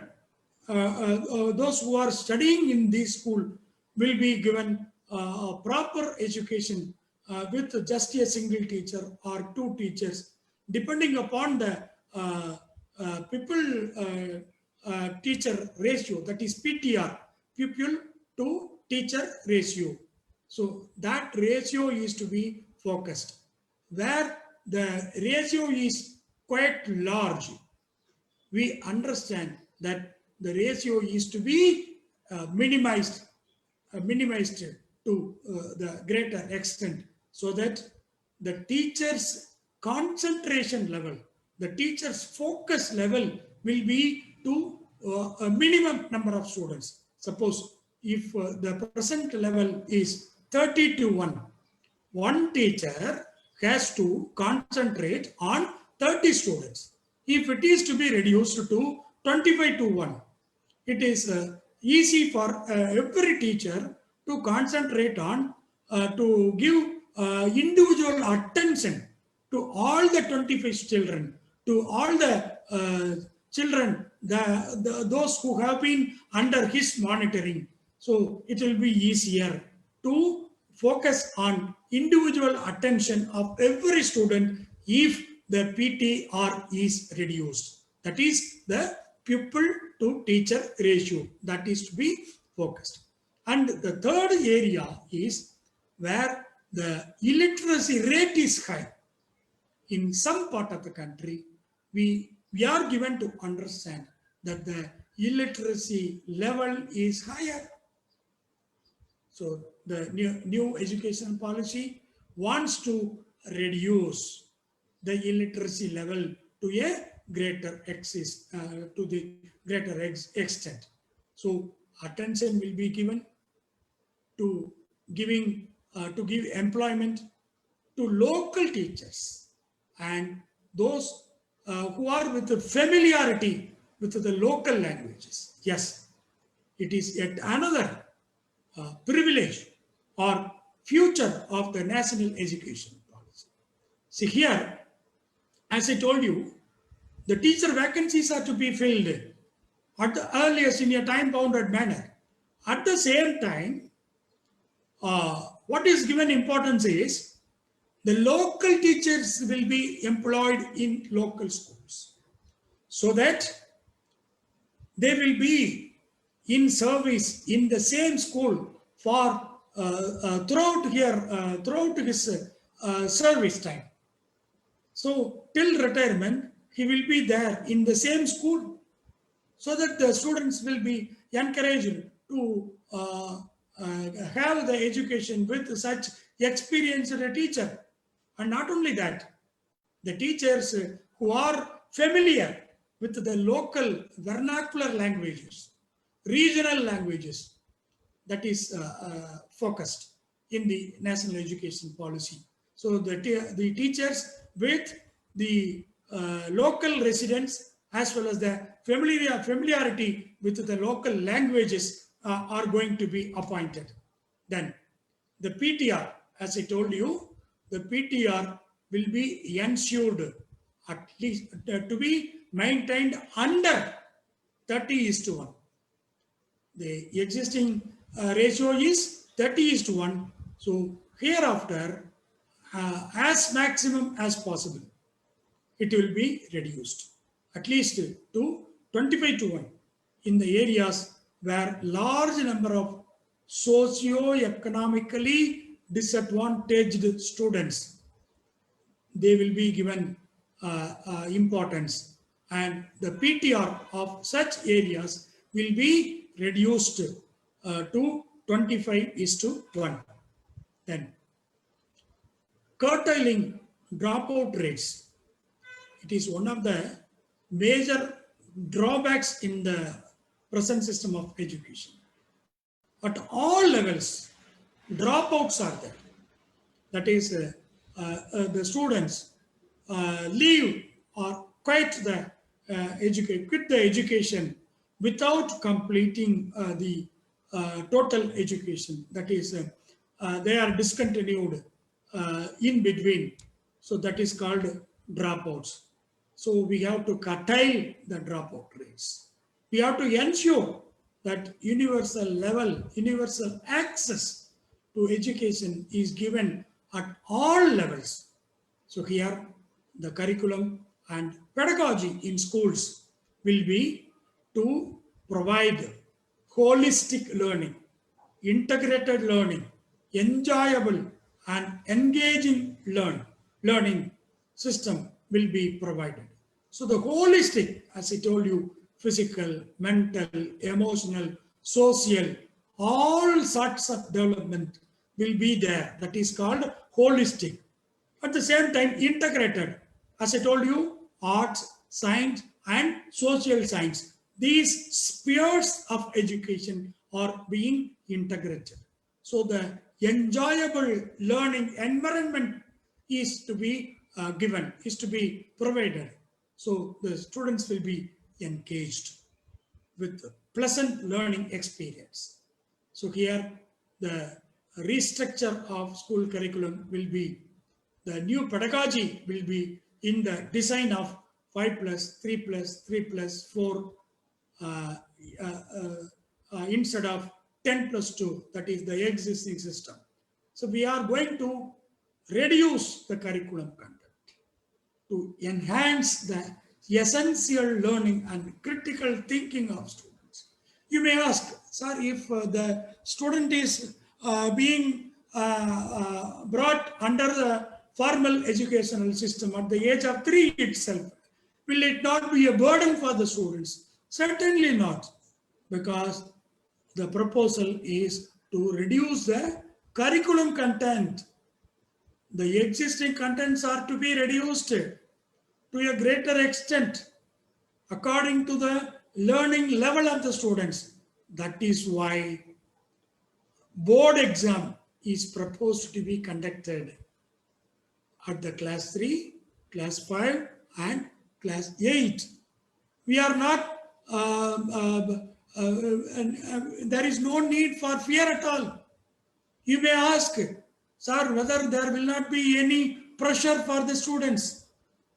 those who are studying in this school will be given a proper education with just a single teacher or two teachers, depending upon the teacher ratio, that is PTR, pupil to teacher ratio. So that ratio is to be focused. Where the ratio is quite large, we understand that the ratio is to be minimized to the greater extent, so that the teacher's concentration level, the teacher's focus level will be to a minimum number of students. Suppose if the present level is 30 to 1, one teacher has to concentrate on 30 students. If it is to be reduced to 25 to 1, it is easy for every teacher to concentrate on, to give individual attention to all the 25 children, to all the children, those who have been under his monitoring. So it will be easier to focus on individual attention of every student if the PTR is reduced. That is the pupil to teacher ratio that is to be focused. And the third area is where the illiteracy rate is high. In some part of the country, we are given to understand that the illiteracy level is higher. So the new education policy wants to reduce the illiteracy level to a greater extent. So attention will be given to give employment to local teachers and those who are with the familiarity with the local languages. Yes, it is yet another privilege or future of the national education policy. See here, as I told you, the teacher vacancies are to be filled at the earliest in a time-bounded manner. At the same time, what is given importance is the local teachers will be employed in local schools so that they will be in service in the same school for throughout his service time. So till retirement, he will be there in the same school so that the students will be encouraged to have the education with such experienced teacher. And not only that, the teachers who are familiar with the local vernacular languages, regional languages, that is focused in the national education policy. So the teachers with the local residents as well as the familiarity with the local languages are going to be appointed. Then the PTR, as I told you, the PTR will be ensured at least to be maintained under 30:1. The existing ratio is 30:1. So hereafter, as maximum as possible, it will be reduced at least to 25:1 in the areas where large number of socio-economically disadvantaged students, they will be given importance, and the PTR of such areas will be reduced to 25:1. Then curtailing dropout rates. It is one of the major drawbacks in the present system of education. At all levels, dropouts are there. That is, the students leave or quit the quit the education without completing the total education. That is, they are discontinued in between. So that is called dropouts. So we have to curtail the dropout rates. We have to ensure that universal access to education is given at all levels. So here the curriculum and pedagogy in schools will be to provide holistic learning, integrated learning, enjoyable and engaging learning system will be provided. So the holistic, as I told you, physical, mental, emotional, social, all sorts of development will be there. That is called holistic. At the same time, integrated. As I told you, arts, science, and social science. These spheres of education are being integrated. So the enjoyable learning environment is to be given, is to be provided. So the students will be engaged with pleasant learning experience. So here the restructure of school curriculum will be, the new pedagogy will be in the design of 5 plus 3 plus 3 plus 4 instead of 10 plus 2, that is the existing system. So we are going to reduce the curriculum content to enhance the essential learning and critical thinking of students. You may ask, sir, if the student is being brought under the formal educational system at the age of 3 itself, will it not be a burden for the students? Certainly not, because the proposal is to reduce the curriculum content. The existing contents are to be reduced to a greater extent according to the learning level of the students. That is why board exam is proposed to be conducted at the class 3, class 5 and class 8. We are not, there is no need for fear at all. You may ask, sir, whether there will not be any pressure for the students,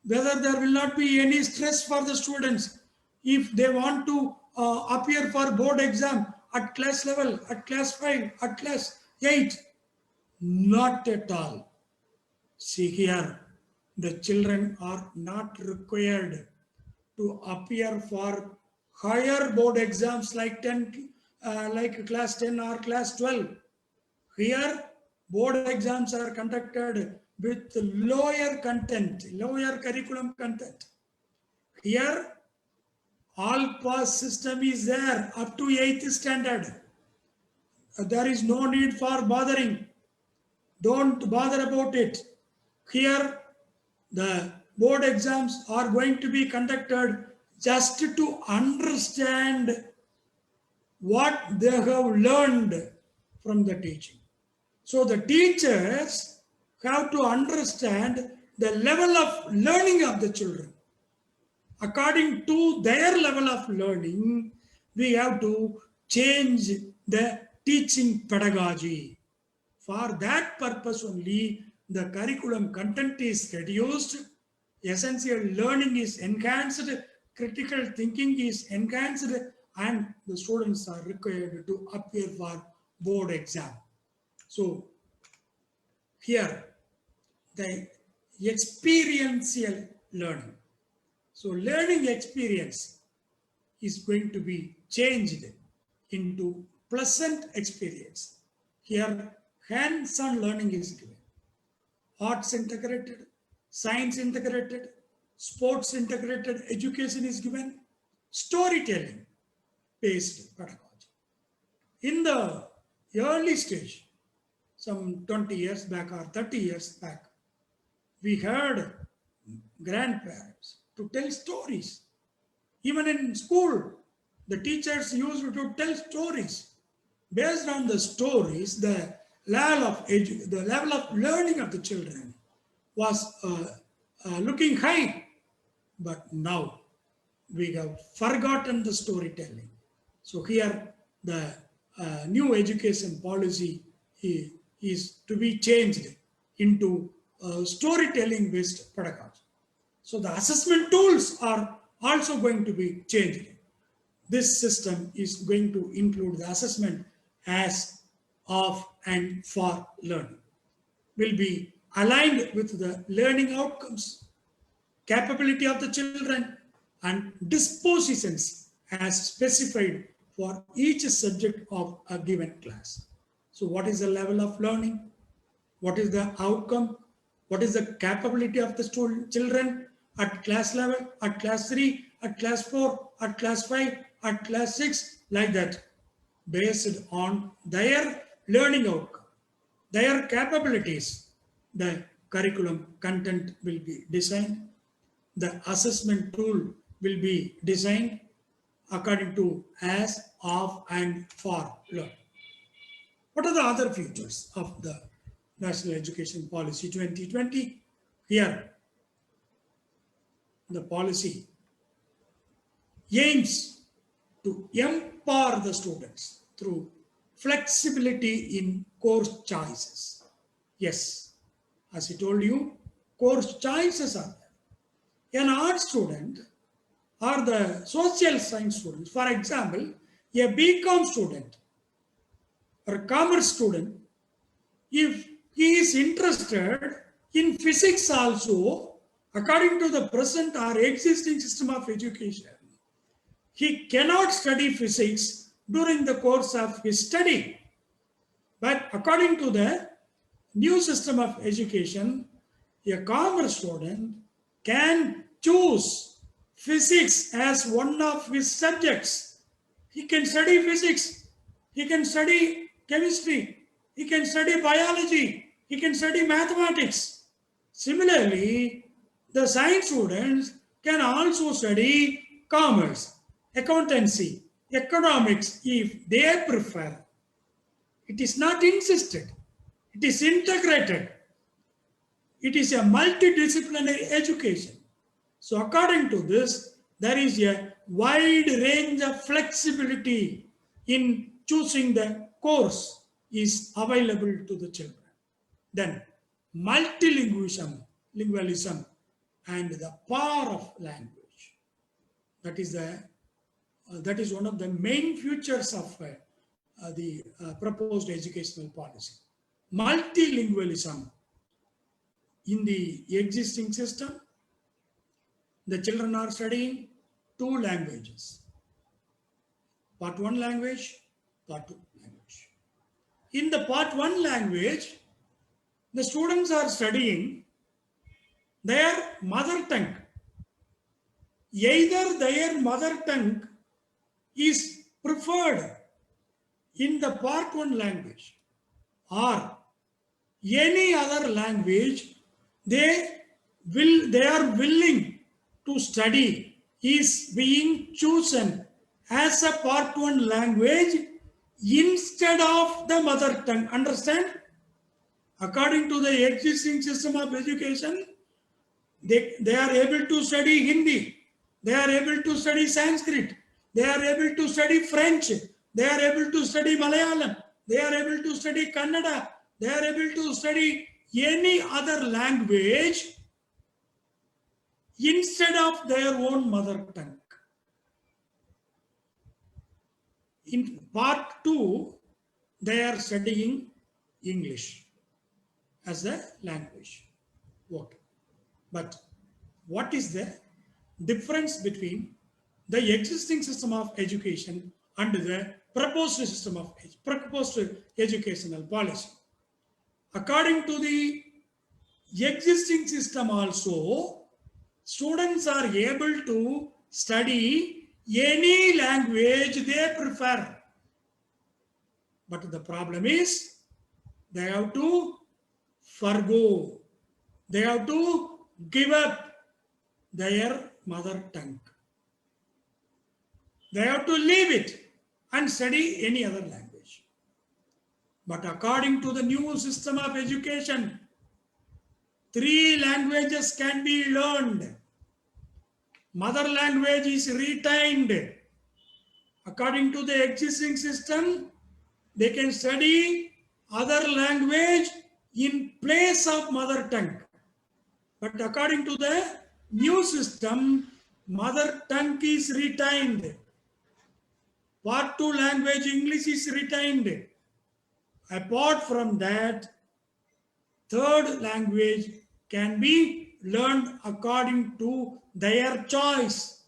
whether there will not be any stress for the students if they want to appear for board exam at class level, at class 5, at class 8. Not at all. See here, the children are not required to appear for higher board exams like like class 10 or class 12. Here, board exams are conducted with lower content, lower curriculum content. Here, all pass system is there up to 8th standard. There is no need for bothering. Don't bother about it. Here, the board exams are going to be conducted just to understand what they have learned from the teaching. So the teachers have to understand the level of learning of the children. According to their level of learning, we have to change the teaching pedagogy. For that purpose only, the curriculum content is reduced, essential learning is enhanced, critical thinking is enhanced, and the students are required to appear for board exam. So here, the experiential learning. So learning experience is going to be changed into pleasant experience. Here, hands-on learning is given. Arts integrated, science integrated, sports integrated education is given, storytelling based pedagogy. In the early stage, some 20 years back or 30 years back, we heard grandparents to tell stories. Even in school, the teachers used to tell stories. Based on the stories, the level of learning of the children was looking high. But now, we have forgotten the storytelling. So here the new education policy is to be changed into storytelling based pedagogy. So the assessment tools are also going to be changed. This system is going to include the assessment as of and for learning, will be aligned with the learning outcomes, capability of the children, and dispositions as specified for each subject of a given class. So what is the level of learning? What is the outcome? What is the capability of the children at class level, at class 3, at class 4, at class 5, at class 6, like that, based on their learning outcome, their capabilities. The curriculum content will be designed. The assessment tool will be designed according to as, of, and for learning. What are the other features of the National Education Policy 2020? Here, the policy aims to empower the students through flexibility in course choices. Yes, as I told you, course choices are there. An art student or the social science students, for example, a BCom student or a commerce student, if he is interested in physics also, according to the present or existing system of education, he cannot study physics during the course of his study. But according to the new system of education, a commerce student can choose physics as one of his subjects. He can study physics, he can study chemistry, he can study biology, he can study mathematics. Similarly, the science students can also study commerce, accountancy, economics if they prefer. It is not insisted, it is integrated. It is a multidisciplinary education. So according to this, there is a wide range of flexibility in choosing the course is available to the children. Then multilingualism, and the power of language. That is one of the main features of the proposed educational policy. Multilingualism. In the existing system, the children are studying 2 languages. Part 1 language, part 2 language. In the part 1 language, the students are studying their mother tongue. Either their mother tongue is preferred in the part 1 language or any other language they are willing to study is being chosen as a part 1 language instead of the mother tongue. Understand? According to the existing system of education, they are able to study Hindi, they are able to study Sanskrit, they are able to study French, they are able to study Malayalam, they are able to study Kannada, they are able to study any other language instead of their own mother tongue. In part 2, they are studying English as a language. Okay. But what is the difference between the existing system of education and the proposed system of proposed educational policy? According to the existing system also, students are able to study any language they prefer. But the problem is they have to forgo, they have to give up their mother tongue. They have to leave it and study any other language. But according to the new system of education, 3 languages can be learned. mother language is retained. According to the existing system, they can study other language in place of mother tongue. But according to the new system, mother tongue is retained. Part 2 language English is retained. Apart from that, third language can be learned according to their choice.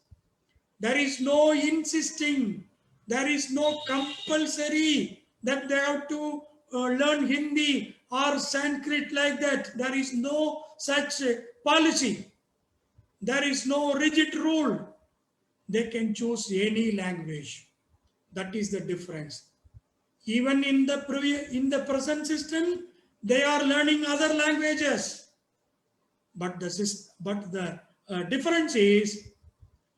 There is no insisting, there is no compulsory that they have to learn Hindi or Sanskrit like that. There is no such policy. There is no rigid rule. They can choose any language. That is the difference. Even in the present system, they are learning other languages. But the difference is,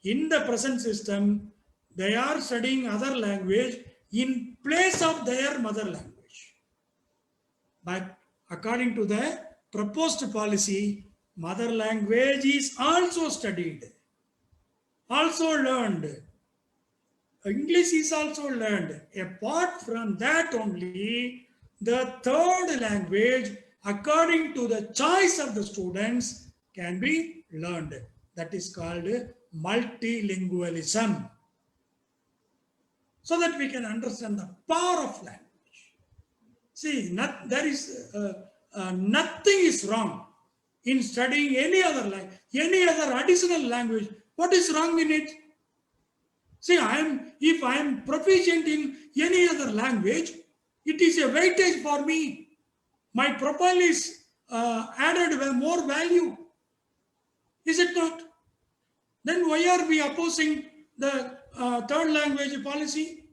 in the present system, they are studying other language in place of their mother language. But according to the proposed policy, mother language is also studied, also learned. English is also learned. Apart from that only, the third language, according to the choice of the students, can be learned. That is called multilingualism. So that we can understand the power of language. See, nothing is wrong in studying any other language, any other additional language. What is wrong in it? See, if I am proficient in any other language, it is a weightage for me. My profile is added with more value. Is it not? Then why are we opposing the third language policy?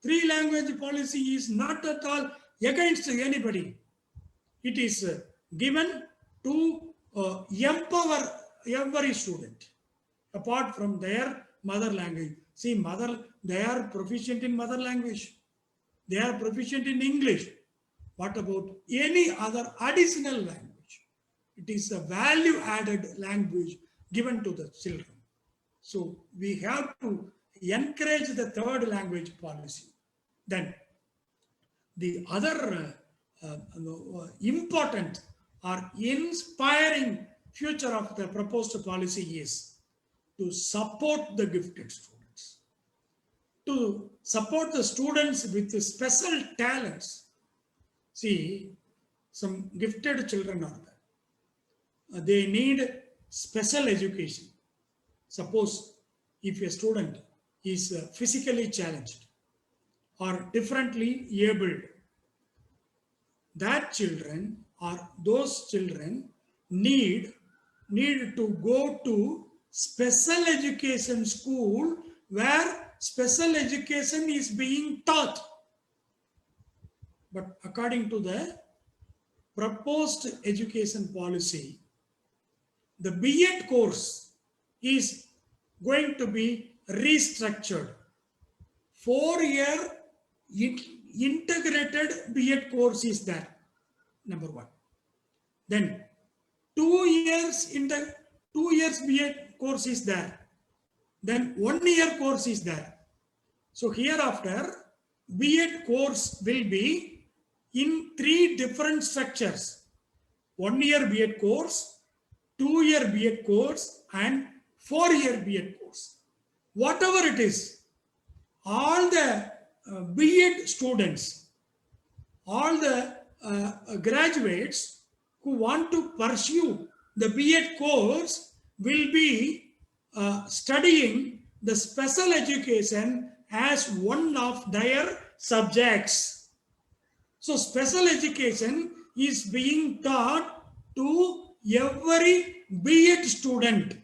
Three language policy is not at all against anybody. It is given to empower every student apart from their mother language. See, they are proficient in mother language. They are proficient in English. What about any other additional language? It is a value added language given to the children. So we have to encourage the third language policy. Then the other important or inspiring future of the proposed policy is to support the gifted students, to support the students with special talents. See, some gifted children are there. They need special education. Suppose if a student is physically challenged or differently abled, that children or those children need to go to special education school where special education is being taught. But according to the proposed education policy, the B.Ed course is going to be restructured. 4-year integrated B.Ed course is there, number one. Then 2 years B.Ed course is there. Then 1 year course is there. So hereafter, B.Ed course will be in 3 different structures. 1 year B.Ed course, 2 year B.Ed course, and 4 year B.Ed course. Whatever it is, all the B.Ed students, all the graduates who want to pursue the B.Ed course will be studying the special education as one of their subjects. So special education is being taught to every B.Ed student.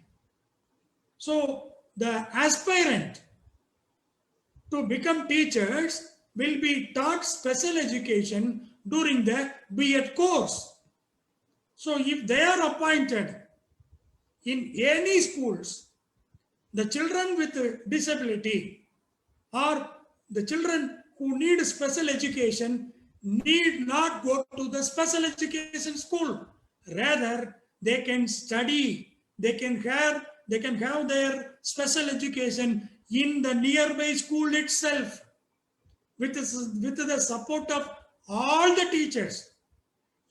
So the aspirant to become teachers will be taught special education during the B.Ed course. So if they are appointed in any schools, the children with disability or the children who need special education need not go to the special education school. Rather, they can study, they can have They can have their special education in the nearby school itself with the support of all the teachers.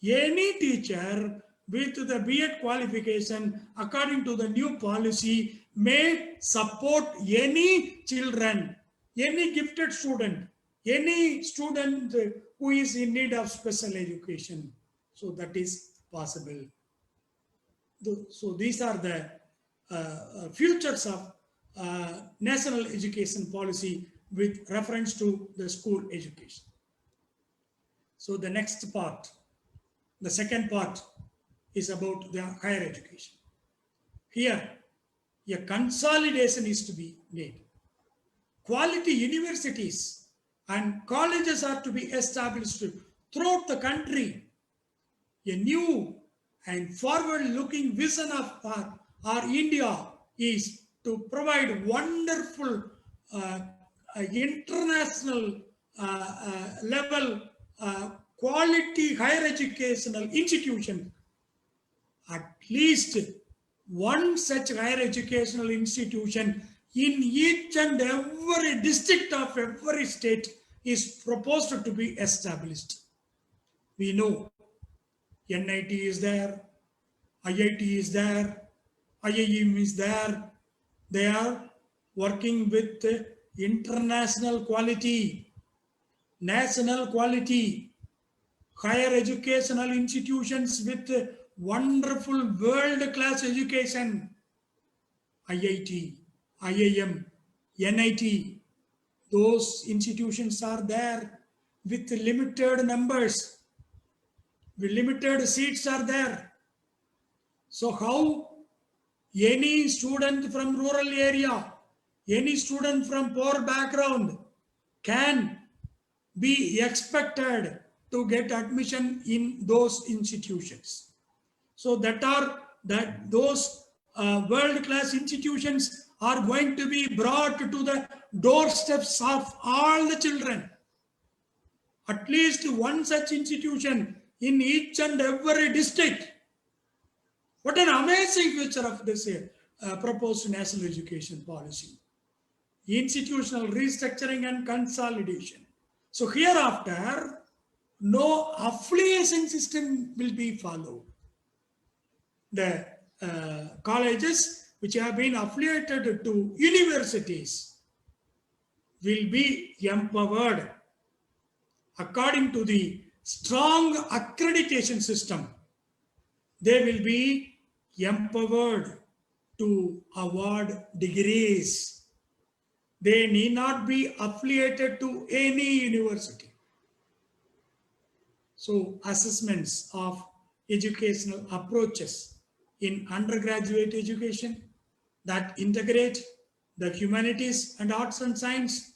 Any teacher with the B.Ed qualification according to the new policy may support any children, any gifted student, any student who is in need of special education. So that is possible. So these are the futures of national education policy with reference to the school education. So the next part, the second part, is about the higher education. Here, a consolidation is to be made. Quality universities and colleges are to be established throughout the country. A new and forward-looking vision of our India is to provide wonderful international level quality higher educational institution. At least one such higher educational institution in each and every district of every state is proposed to be established. We know NIT is there, IIT is there, IIM is there. They are working with international quality, national quality, higher educational institutions with wonderful world-class education. IIT, IIM, NIT, those institutions are there with limited numbers. With limited seats are there. So how any student from rural area, any student from poor background can be expected to get admission in those institutions? So those world-class institutions are going to be brought to the doorsteps of all the children. At least one such institution in each and every district. What an amazing future of this proposed national education policy. Institutional restructuring and consolidation. So hereafter, no affiliation system will be followed. The colleges which have been affiliated to universities will be empowered according to the strong accreditation system. They will be empowered to award degrees. They need not be affiliated to any university. So assessments of educational approaches in undergraduate education that integrate the humanities and arts and science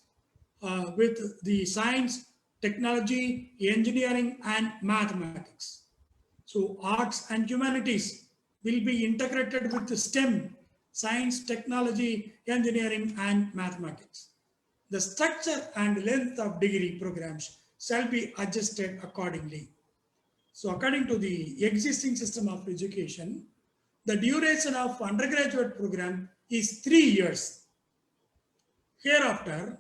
with the science, technology, engineering, and mathematics. So arts and humanities will be integrated with the STEM, science, technology, engineering, and mathematics. The structure and length of degree programs shall be adjusted accordingly. So according to the existing system of education, the duration of undergraduate program is 3 years. Hereafter,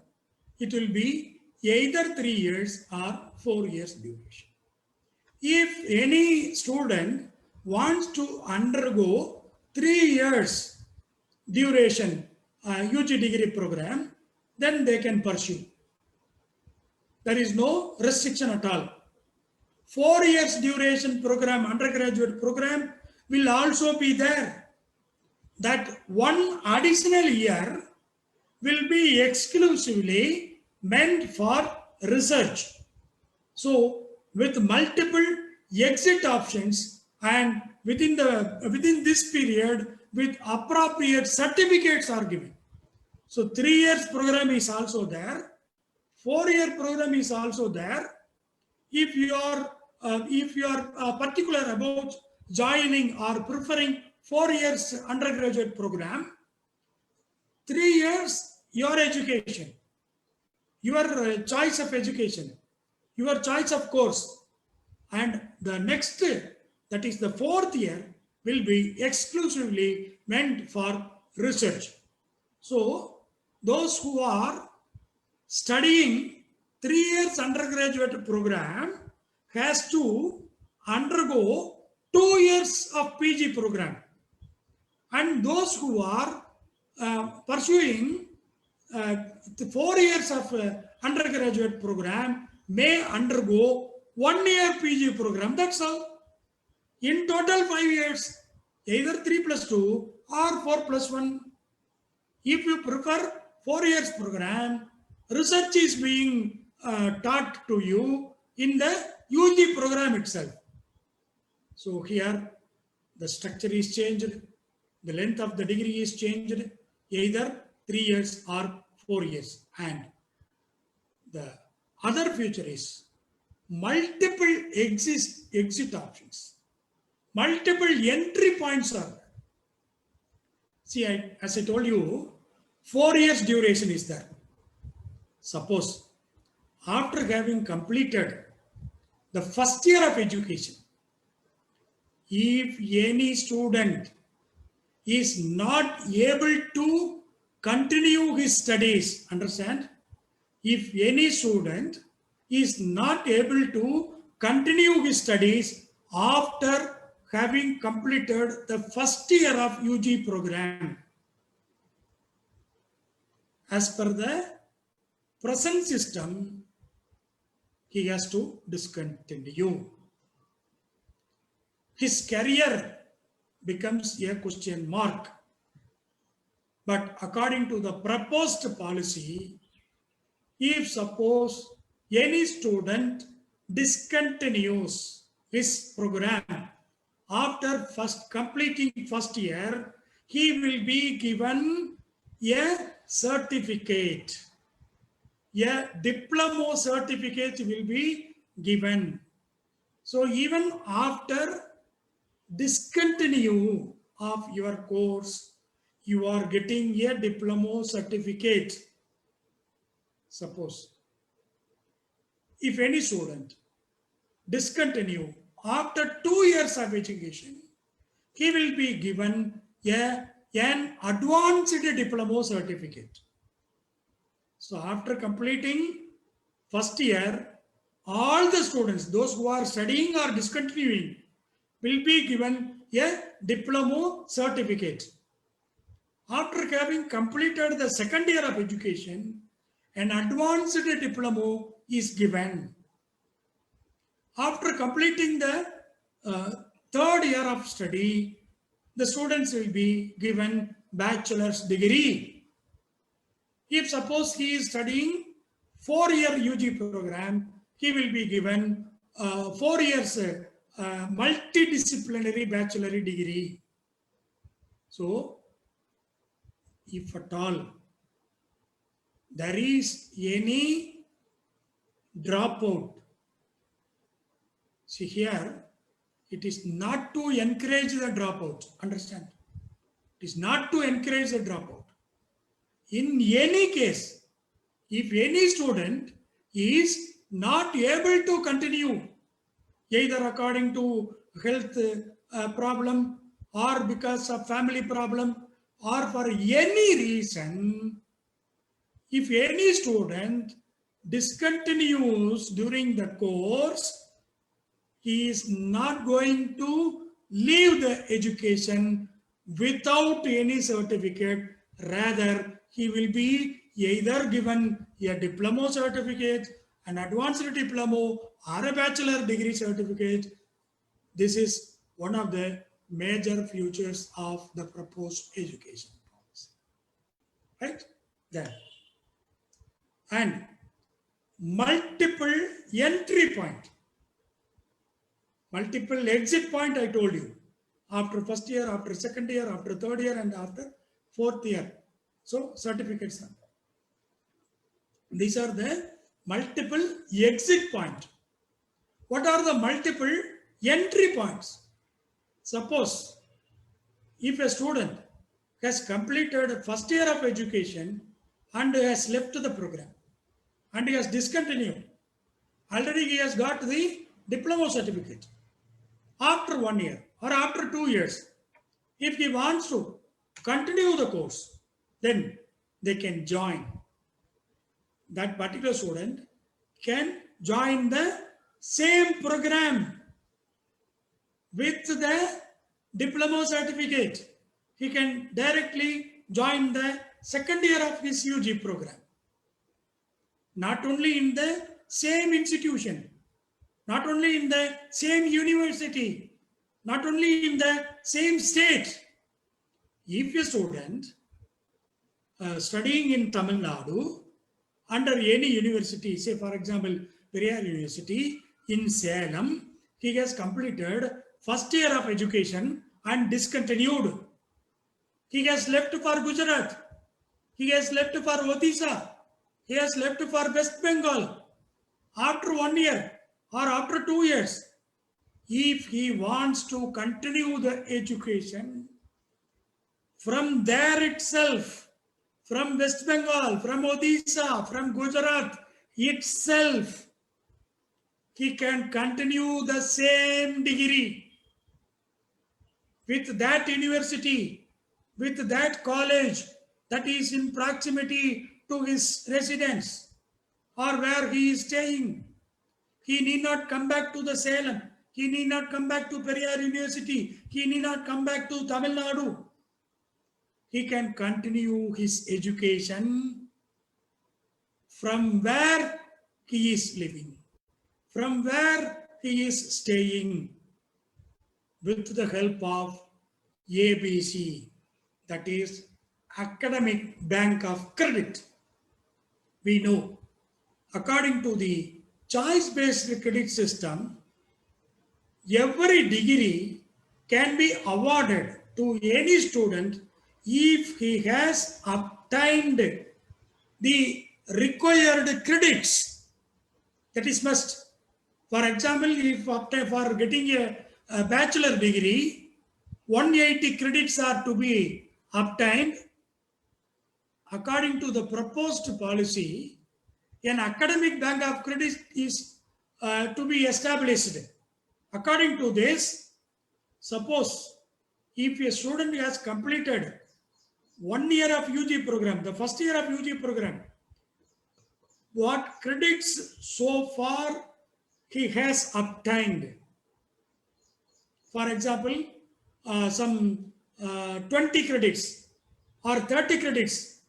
it will be either 3 years or 4 years duration. If any student wants to undergo 3 years duration UG degree program, then they can pursue. There is no restriction at all. 4 years duration program, undergraduate program will also be there. That one additional year will be exclusively meant for research. So with multiple exit options and within this period with appropriate certificates are given. So 3 years program is also there. 4-year program is also there. If you are particular about joining or preferring 4 years undergraduate program, 3 years your education, your choice of education, your choice of course, and the next, that is the 4th year, will be exclusively meant for research. So those who are studying 3 years undergraduate program has to undergo 2 years of PG program, and those who are pursuing the 4 years of undergraduate program may undergo 1 year PG program. That's all. In total 5 years, either 3 plus 2 or 4 plus 1. If you prefer 4 years program, research is being taught to you in the UG program itself. So here the structure is changed, the length of the degree is changed, either 3 years or 4 years. And the other feature is multiple exit options, multiple entry points are there. See, as I told you, 4 years duration is there. Suppose after having completed the first year of education, if any student is not able to continue his studies, understand? If any student is not able to continue his studies after having completed the first year of UG program, as per the present system, he has to discontinue. His career becomes a question mark. But according to the proposed policy, if suppose any student discontinues his program after completing first year, he will be given a certificate. A diploma certificate will be given. So even after discontinue of your course, you are getting a diploma certificate. Suppose if any student discontinue after 2 years of education, he will be given an advanced diploma certificate. So after completing first year, all the students, those who are studying or discontinuing, will be given a diploma certificate. After having completed the second year of education, an advanced diploma is given. After completing the third year of study, the students will be given bachelor's degree. If suppose he is studying 4-year UG program, he will be given 4 years multidisciplinary bachelor degree. So, if at all there is any dropout, see here, it is not to encourage the dropout, understand? It is not to encourage the dropout. In any case, if any student is not able to continue, either according to health problem or because of family problem or for any reason, if any student discontinues during the course, he is not going to leave the education without any certificate. Rather, he will be either given a diploma certificate, an advanced diploma, or a bachelor degree certificate. This is one of the major features of the proposed education policy. Right? There. And multiple entry point, multiple exit point, I told you. After first year, after second year, after third year, and after fourth year. So certificates are there. These are the multiple exit point. What are the multiple entry points? Suppose if a student has completed first year of education and has left the program and he has discontinued, already he has got the diploma certificate. After 1 year or after 2 years, if he wants to continue the course, then they can join. That particular student can join the same program with the diploma certificate. He can directly join the second year of his UG program. Not only in the same institution, not only in the same university, not only in the same state. If a student studying in Tamil Nadu under any university, say for example, Periyar University in Salem, he has completed first year of education and discontinued. He has left for Gujarat. He has left for Odisha. He has left for West Bengal. After 1 year or after 2 years, if he wants to continue the education from there itself, from West Bengal, from Odisha, from Gujarat itself, he can continue the same degree with that university, with that college that is in proximity to his residence or where he is staying. He need not come back to the Salem. He need not come back to Periyar University. He need not come back to Tamil Nadu. He can continue his education from where he is living, from where he is staying, with the help of ABC, that is Academic Bank of Credit. We know, according to the choice-based credit system, every degree can be awarded to any student if he has obtained the required credits. That is must. For example, if for getting a bachelor degree, 180 credits are to be obtained. According to the proposed policy, an academic bank of credit is to be established. According to this, suppose if a student has completed 1 year of UG program, the first year of UG program, what credits so far he has obtained. For example, some 20 credits or 30 credits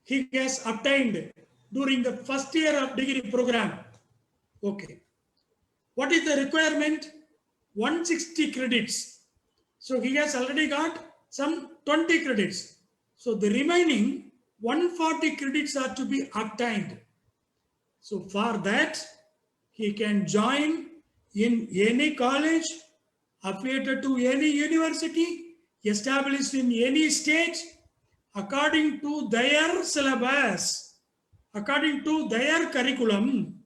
he has obtained during the first year of degree program. Okay. What is the requirement? 160 credits. So he has already got some 20 credits. So the remaining 140 credits are to be obtained. So for that, he can join in any college, affiliated to any university, established in any state, according to their syllabus, according to their curriculum.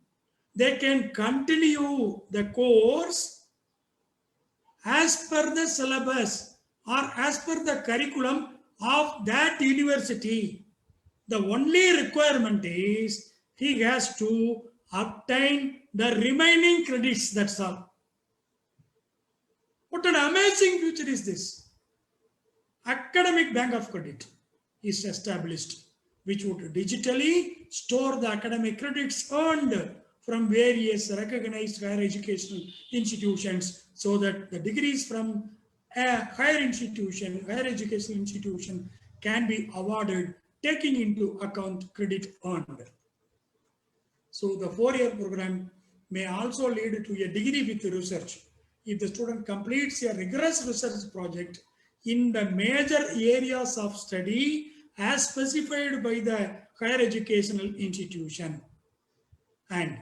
They can continue the course as per the syllabus or as per the curriculum of that university. The only requirement is he has to obtain the remaining credits, that's all. What an amazing future is this. Academic Bank of Credit is established, which would digitally store the academic credits earned from various recognized higher educational institutions, so that the degrees from a higher institution, higher educational institution, can be awarded taking into account credit earned. So the 4-year program may also lead to a degree with research if the student completes a rigorous research project in the major areas of study as specified by the higher educational institution. And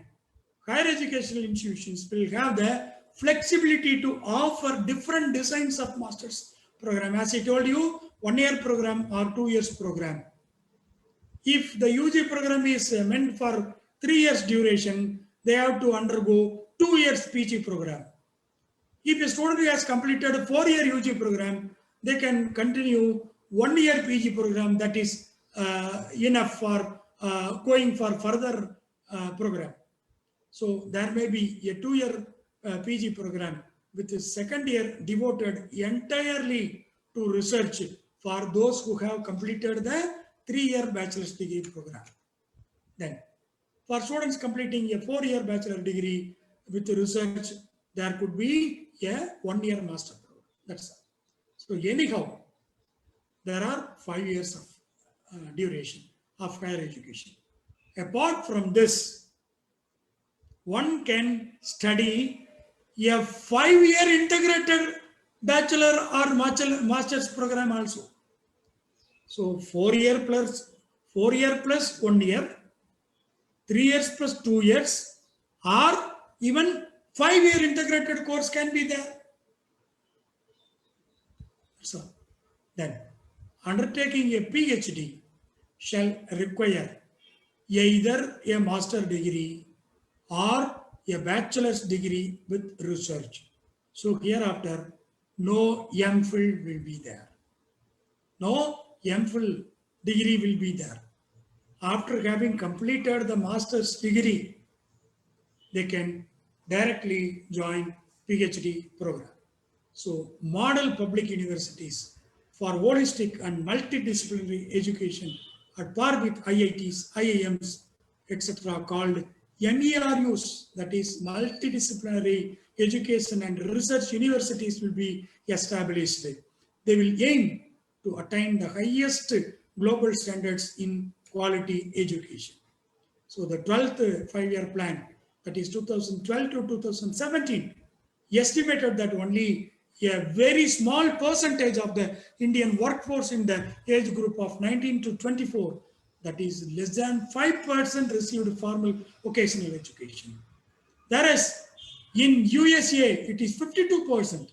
higher educational institutions will have the flexibility to offer different designs of master's program. As I told you, 1-year program or 2 years program. If the UG program is meant for 3 years duration, they have to undergo 2 years PG program. If a student has completed a 4-year UG program, they can continue 1-year PG program, that is enough for going for further program. So there may be a 2-year PG program with the second year devoted entirely to research for those who have completed the 3-year bachelor's degree program. Then, for students completing a 4-year bachelor degree with research, there could be a 1-year master program. That's all. So anyhow, there are 5 years of duration of higher education. Apart from this, one can study a 5-year integrated bachelor or master's program also. So 4-year plus 1 year, 3 years plus 2 years, or even 5-year integrated course can be there. So then, undertaking a PhD shall require either a master degree or a bachelor's degree with research. So hereafter, no MPhil will be there. No MPhil degree will be there. After having completed the master's degree, they can directly join PhD program. So model public universities for holistic and multidisciplinary education at par with IITs, IIMs, etc. called MERUs, that is multidisciplinary education and research universities, will be established. They will aim to attain the highest global standards in quality education. So the 12th 5-year plan, that is 2012 to 2017, estimated that only a very small percentage of the Indian workforce in the age group of 19 to 24, that is less than 5%, received formal vocational education. Whereas in USA, it is 52%.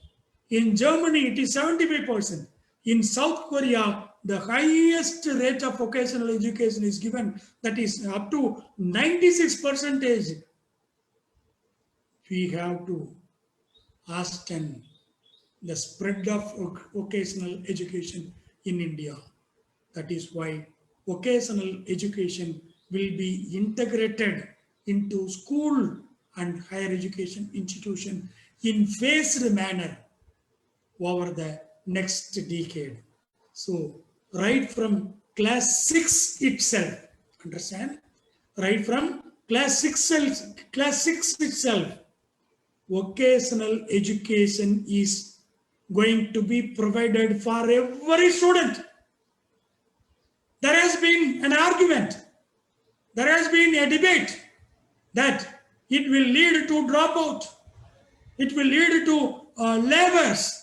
In Germany, it is 75%. In South Korea, the highest rate of vocational education is given, that is up to 96%. We have to hasten the spread of vocational education in India. That is why vocational education will be integrated into school and higher education institution in phased manner over the next decade. So right from class 6 itself, understand? Right from class 6 itself, vocational education is going to be provided for every student. There has been an argument, there has been a debate that it will lead to dropout, it will lead to labours.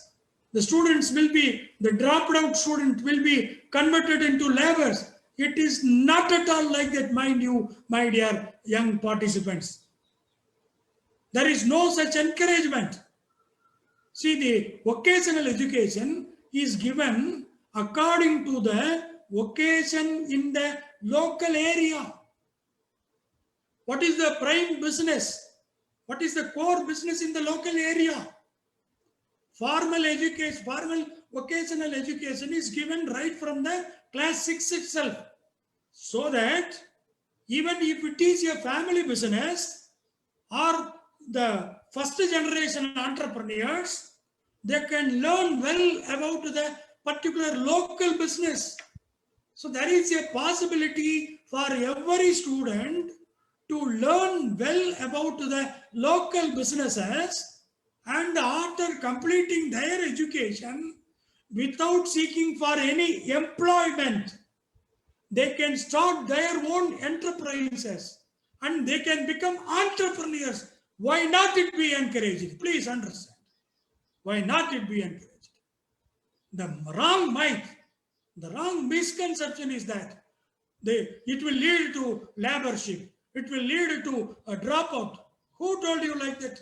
The students will be, the dropped out student will be converted into labours. It is not at all like that, mind you, my dear young participants. There is no such encouragement. See, the vocational education is given according to the vocation in the local area. What is the prime business? What is the core business in the local area? Formal education, formal vocational education is given right from the class 6 itself. So that even if it is a family business or the first generation entrepreneurs, they can learn well about the particular local business. So there is a possibility for every student to learn well about the local businesses, and after completing their education, without seeking for any employment, they can start their own enterprises and they can become entrepreneurs. Why not it be encouraged? Please understand. Why not it be encouraged? The wrong myth, the wrong misconception is that it will lead to laborship, it will lead to a dropout. Who told you like that?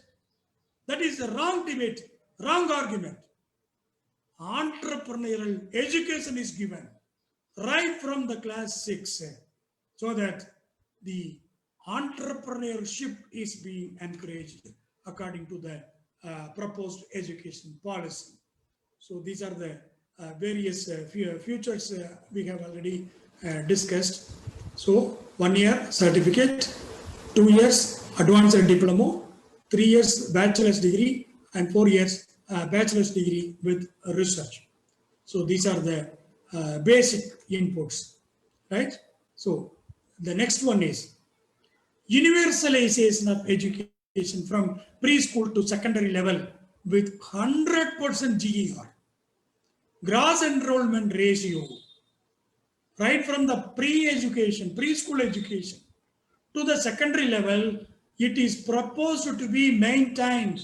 That is the wrong debate, wrong argument. Entrepreneurial education is given right from the class 6, so that the entrepreneurship is being encouraged according to the proposed education policy. So these are the various futures we have already discussed. So 1 year certificate, 2 years advanced diploma, 3 years bachelor's degree, and 4 years bachelor's degree with research. So these are the basic inputs, right? So the next one is universalization of education from preschool to secondary level with 100% GER, gross enrollment ratio, right from the pre-education, preschool education to the secondary level, it is proposed to be maintained.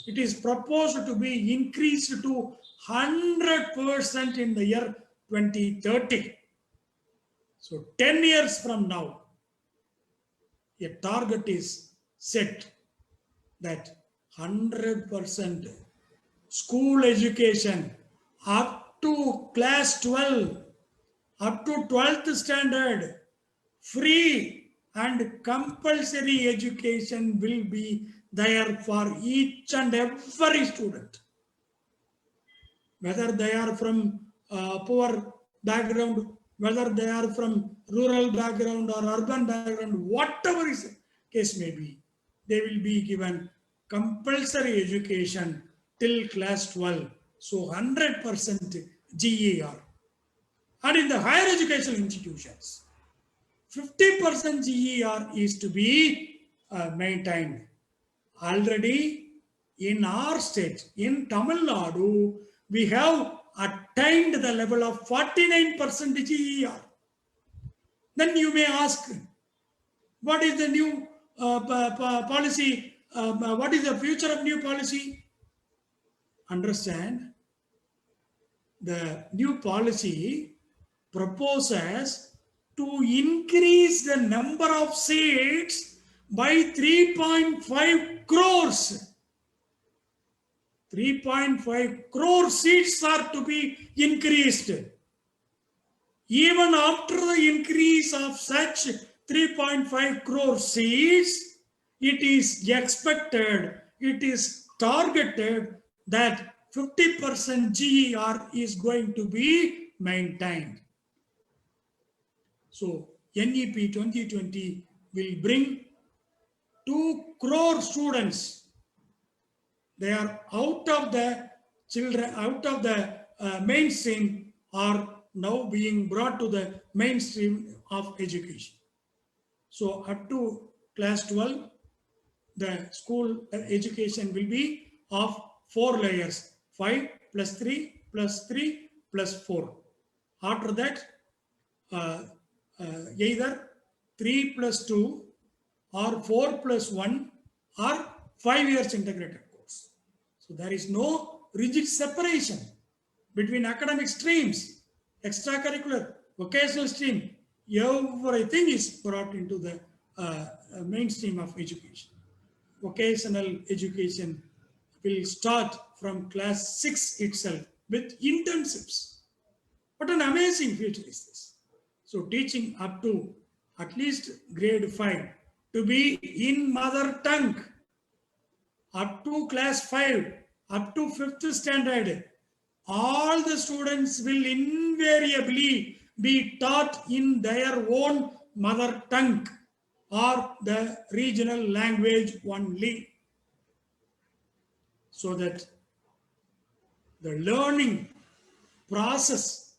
It is proposed to be increased to 100% in the year 2030. So 10 years from now, a target is set that 100% school education up to class 12, up to 12th standard, free and compulsory education will be there for each and every student. Whether they are from poor background, whether they are from rural background or urban background, whatever is the case may be, they will be given compulsory education till class 12. So 100% GER. And in the higher educational institutions, 50% GER is to be maintained. Already in our state, in Tamil Nadu, we have attained the level of 49% GER. Then you may ask, what is the new policy? What is the future of new policy? Understand, the new policy proposes to increase the number of seats by 3.5 crores. 3.5 crore seats are to be increased. Even after the increase of such 3.5 crore seats, it is expected, it is targeted that 50% GER is going to be maintained. So NEP 2020 will bring 2 crore students. They are out of the children, out of the mainstream, are now being brought to the mainstream of education. So up to class 12, the school education will be of 4 layers, 5 plus 3 plus 3 plus 4. After that, either 3 plus 2 or 4 plus 1 or 5 years integrated course. So there is no rigid separation between academic streams, extracurricular, vocational stream. Everything is brought into the mainstream of education. Vocational education will start from class 6 itself with intensives. What an amazing future is this. So teaching up to at least grade 5 to be in mother tongue, up to class 5, up to 5th standard, all the students will invariably be taught in their own mother tongue or the regional language only, so that the learning process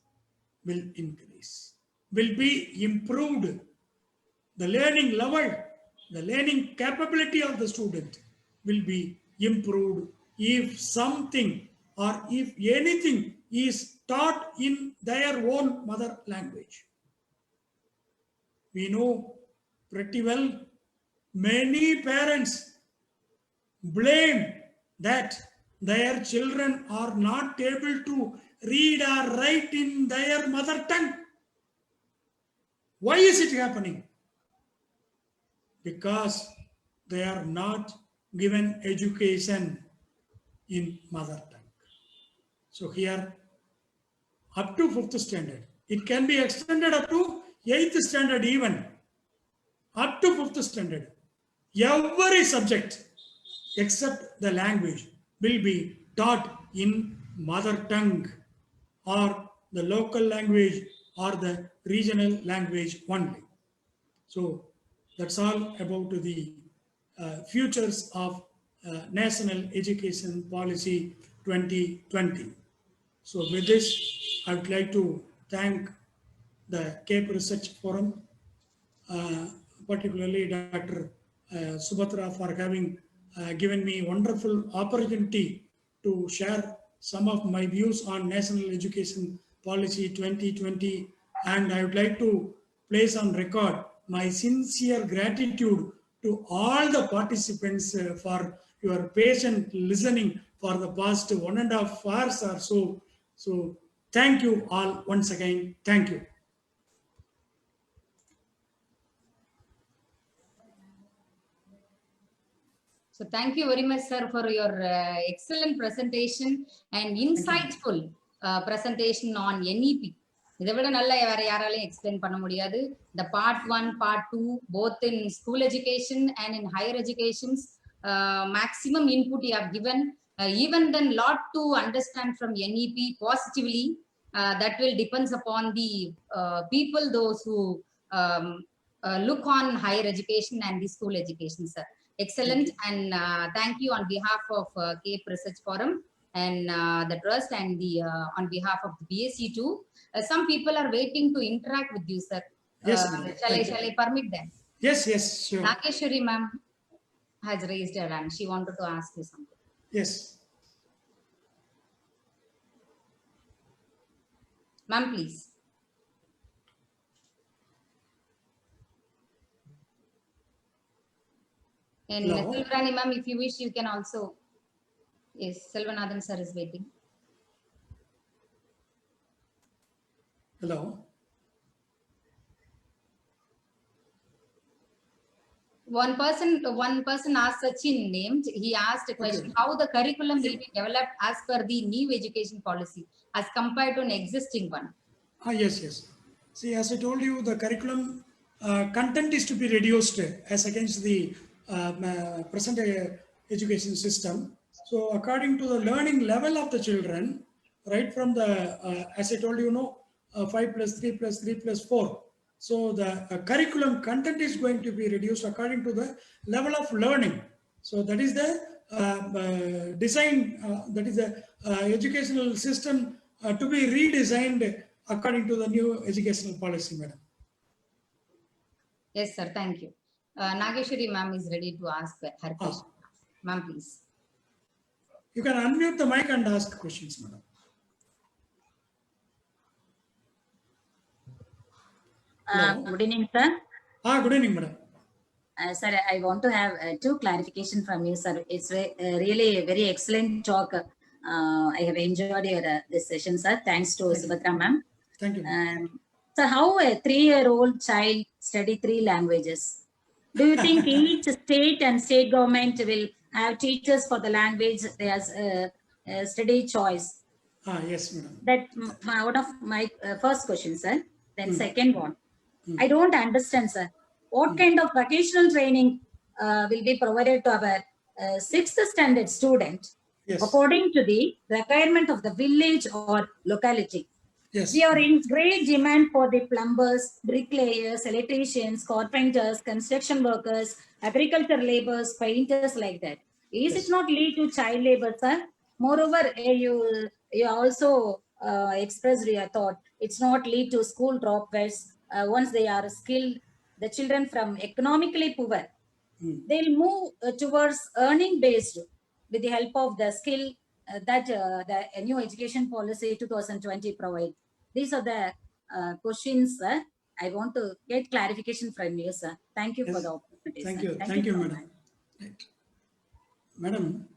will increase, will be improved. The learning level, the learning capability of the student will be improved if something or if anything is taught in their own mother language. We know pretty well many parents blame that their children are not able to read or write in their mother tongue. Why is it happening? Because they are not given education in mother tongue. So here, up to 5th standard, it can be extended up to 8th standard even. Up to 5th standard, every subject except the language will be taught in mother tongue or the local language or the regional language only. So that's all about the futures of National Education Policy 2020. So with this, I would like to thank the Cape Research Forum, particularly Dr. Subhatra for having given me wonderful opportunity to share some of my views on National Education Policy 2020. And I would like to place on record my sincere gratitude to all the participants for your patient listening for the past 1.5 hours or so. So thank you all once again. Thank you. So thank you very much, sir, for your excellent presentation and insightful presentation on NEP. இதை விட நல்ல வேற யாராலையும் explain பண்ண முடியாது. The part 1, part 2, both in school education and in higher educations, maximum input you have given. Even then, lot to understand from NEP positively. That will depends upon the people, those who look on higher education and the school education, sir. Excellent. And thank you on behalf of Cape Research Forum and the trust, and the on behalf of the BSc too. Some people are waiting to interact with you, sir. Yes, shall I permit them? Yes, sure. Nageshwari ma'am has raised her hand. She wanted to ask you something. Yes. Ma'am, please. And Selvarani ma'am, if you wish, you can also. Yes, Selvanathan sir is waiting. Hello. One person asked, Sachin named, he asked a question, how the curriculum will be developed as per the new education policy as compared to an existing one? Yes. See, as I told you, the curriculum content is to be reduced as against the present education system. So according to the learning level of the children, right from the, as I told you, 5 plus 3 plus 3 plus 4. So the curriculum content is going to be reduced according to the level of learning. So that is the design, that is the educational system to be redesigned according to the new educational policy, madam. Yes, sir. Thank you. Nageshwari ma'am is ready to ask her question. Ma'am, please. You can unmute the mic and ask questions, madam. Good evening, sir. Good evening, madam. Sir, I want to have 2 clarification from you, sir. It's really a very excellent talk. I have enjoyed your this session, sir. Thanks to Subhatra ma'am. Thank you. So how a 3-year-old child study 3 languages? Do you think each state and state government will have teachers for the language as a study choice? Yes, madam. That one of my first question, sir. Then second one. I don't understand, sir. What kind of vocational training will be provided to our 6th standard student according to the requirement of the village or locality? Yes. We are in great demand for the plumbers, bricklayers, electricians, carpenters, construction workers, agriculture laborers, painters, like that. Is it not lead to child labor, sir? Moreover, you also expressed your thought. It's not lead to school dropouts. Once they are skilled, the children from economically poor, they'll move towards earning based with the help of the skill that the new education policy 2020 provide. These are the questions, sir. I want to get clarification from you, sir. Thank you for the opportunity. Thank sir. you. Thank you, so madam. much. Right. Madam,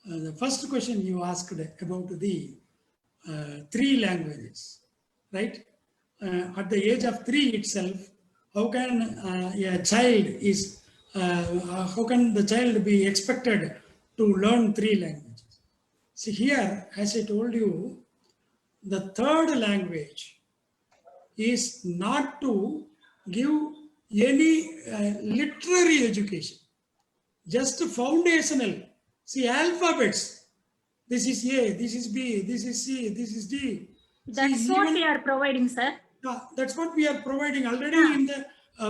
the first question you asked about the 3 languages, right? At the age of 3 itself, how can a child is how can the child be expected to learn 3 languages? See here, as I told you, the 3rd language is not to give any literary education, just foundational. See, alphabets. This is A, this is B, this is C, this is D. That's what we are providing, sir. That's what we are providing already in the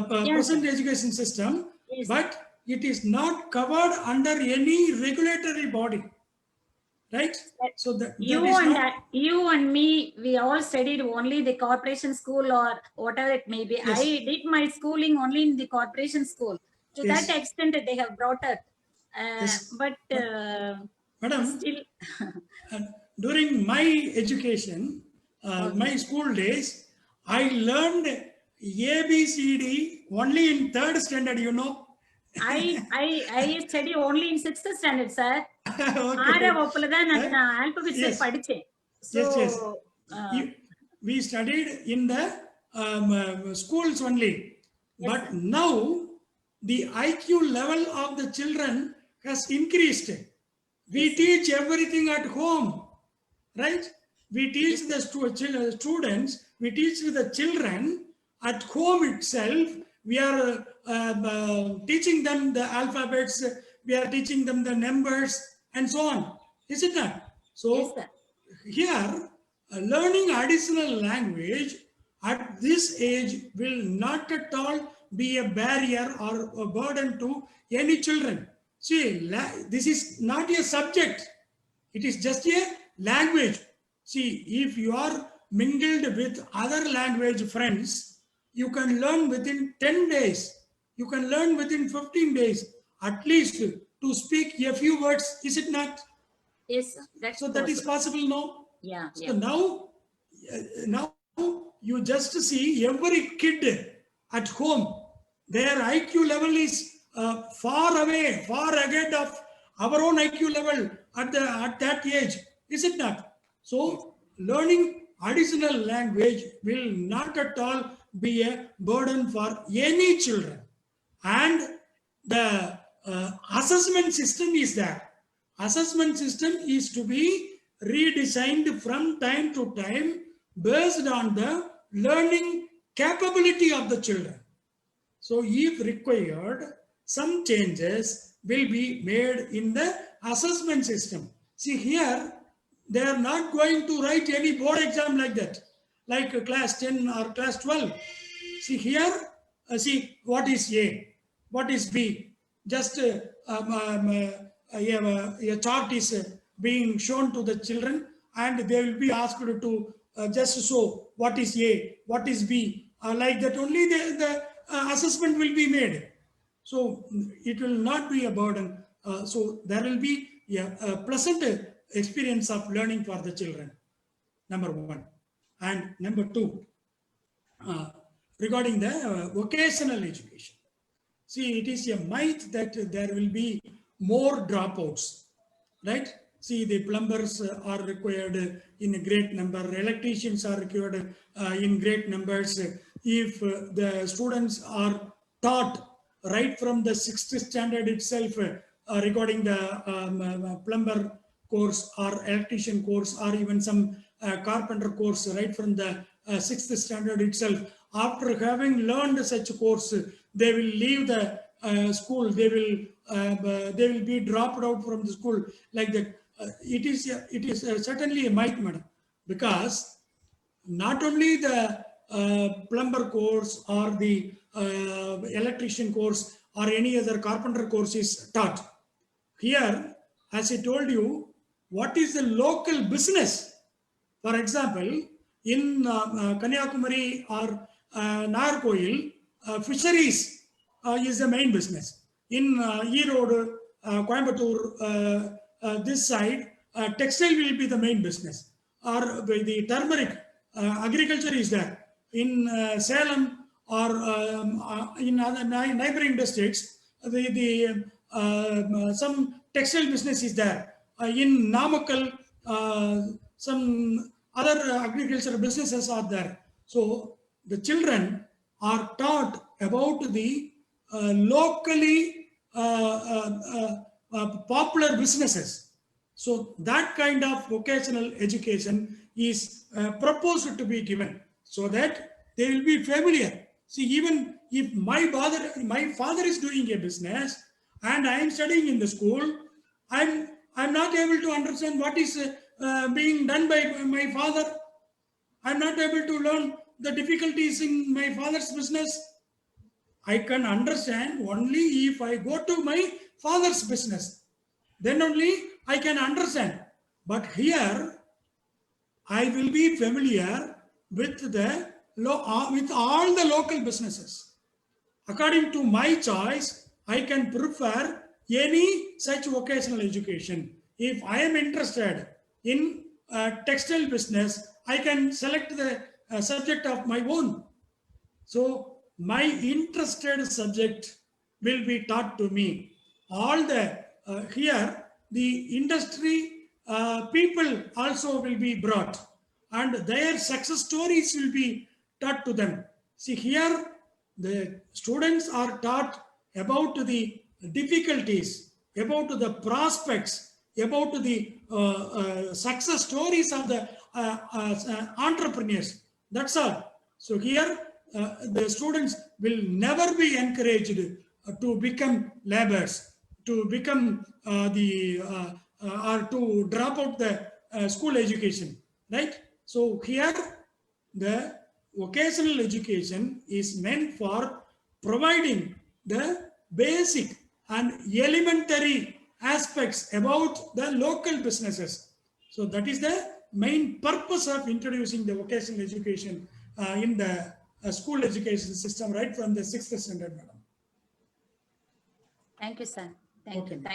present education system, but it is not covered under any regulatory body. right? So that You is and not, you and me, we all studied only the corporation school or whatever it may be. Yes. I did my schooling only in the corporation school. To Yes. that extent, they have brought us. Yes. But Madam, still, uh, during my education, my school days, I learned ABCD only in third standard, you know. I study only in sixth standard, sir. ஆறாம் Okay. வகுப்புல தான் நான் alphabets Yes. படிச்சேன். So, Yes, yes. We studied in the schools only. But now the IQ level of the children has increased. We teach everything at home, right? We teach the students, we teach the children at home itself. We are teaching them the alphabets, we are teaching them the numbers and so on. Is it not? So yes, sir. here, learning additional language at this age will not at all be a barrier or a burden to any children. See, this is not a subject. It is just a language. See, if you are mingled with other language friends, you can learn within 10 days. You can learn within 15 days, at least to speak a few words. Is it not? Yes, sir. That's So that is possible now. Yeah, So yeah. now you just see every kid at home, their IQ level is far away, far ahead of our own IQ level at that age. Is it not? So learning additional language will not at all be a burden for any children. And the assessment system is there. Assessment system is to be redesigned from time to time based on the learning capability of the children. So if required, some changes will be made in the assessment system. See here, they are not going to write any board exam like that, like class 10 or class 12. See here, see what is A, what is B. Just a chart is being shown to the children, and they will be asked to just show what is A, what is B. Like that only the assessment will be made. So it will not be a burden. So there will be a pleasant experience of learning for the children, number one. And number two, regarding the vocational education. See, it is a myth that there will be more dropouts, right? See, the plumbers are required in a great number, electricians are required in great numbers. If the students are taught right from the 6th standard itself regarding the plumber course or electrician course or even some carpenter course right from the 6th standard itself, after having learned such a course, they will leave the school, they will be dropped out from the school like that. It is certainly a myth, madam, because not only the plumber course or the electrician course or any other carpenter course is taught. Here, as I told you, what is the local business? For example, in Kanyakumari or Nagarkoil, fisheries is the main business. In Erode, Coimbatore, this side, textile will be the main business. Or the turmeric, agriculture is there. In Salem or in other neighboring districts, some textile business is there. In Namakkal, some other agricultural businesses are there. So the children are taught about the locally popular businesses. So that kind of vocational education is proposed to be given so that they will be familiar. See, even if my father is doing a business and I am studying in the school, I'm not able to understand what is being done by my father. I'm not able to learn the difficulties in my father's business. I can understand only if I go to my father's business. Then only I can understand. But here, I will be familiar with with all the local businesses. According to my choice, I can prefer any such vocational education. If I am interested in textile business, I can select the subject of my own. So my interested subject will be taught to me. All the here the industry people also will be brought, and their success stories will be taught to them. See here, the students are taught about the difficulties, about the prospects, about the success stories of the entrepreneurs. That's all. So here, the students will never be encouraged to become laborers, to become or to drop out the school education, right? So here, the vocational education is meant for providing the basic and elementary aspects about the local businesses. So that is the main purpose of introducing the vocational education in the school education system right from the 6th standard, madam. Thank you, sir. Thank Okay. you. Thank you.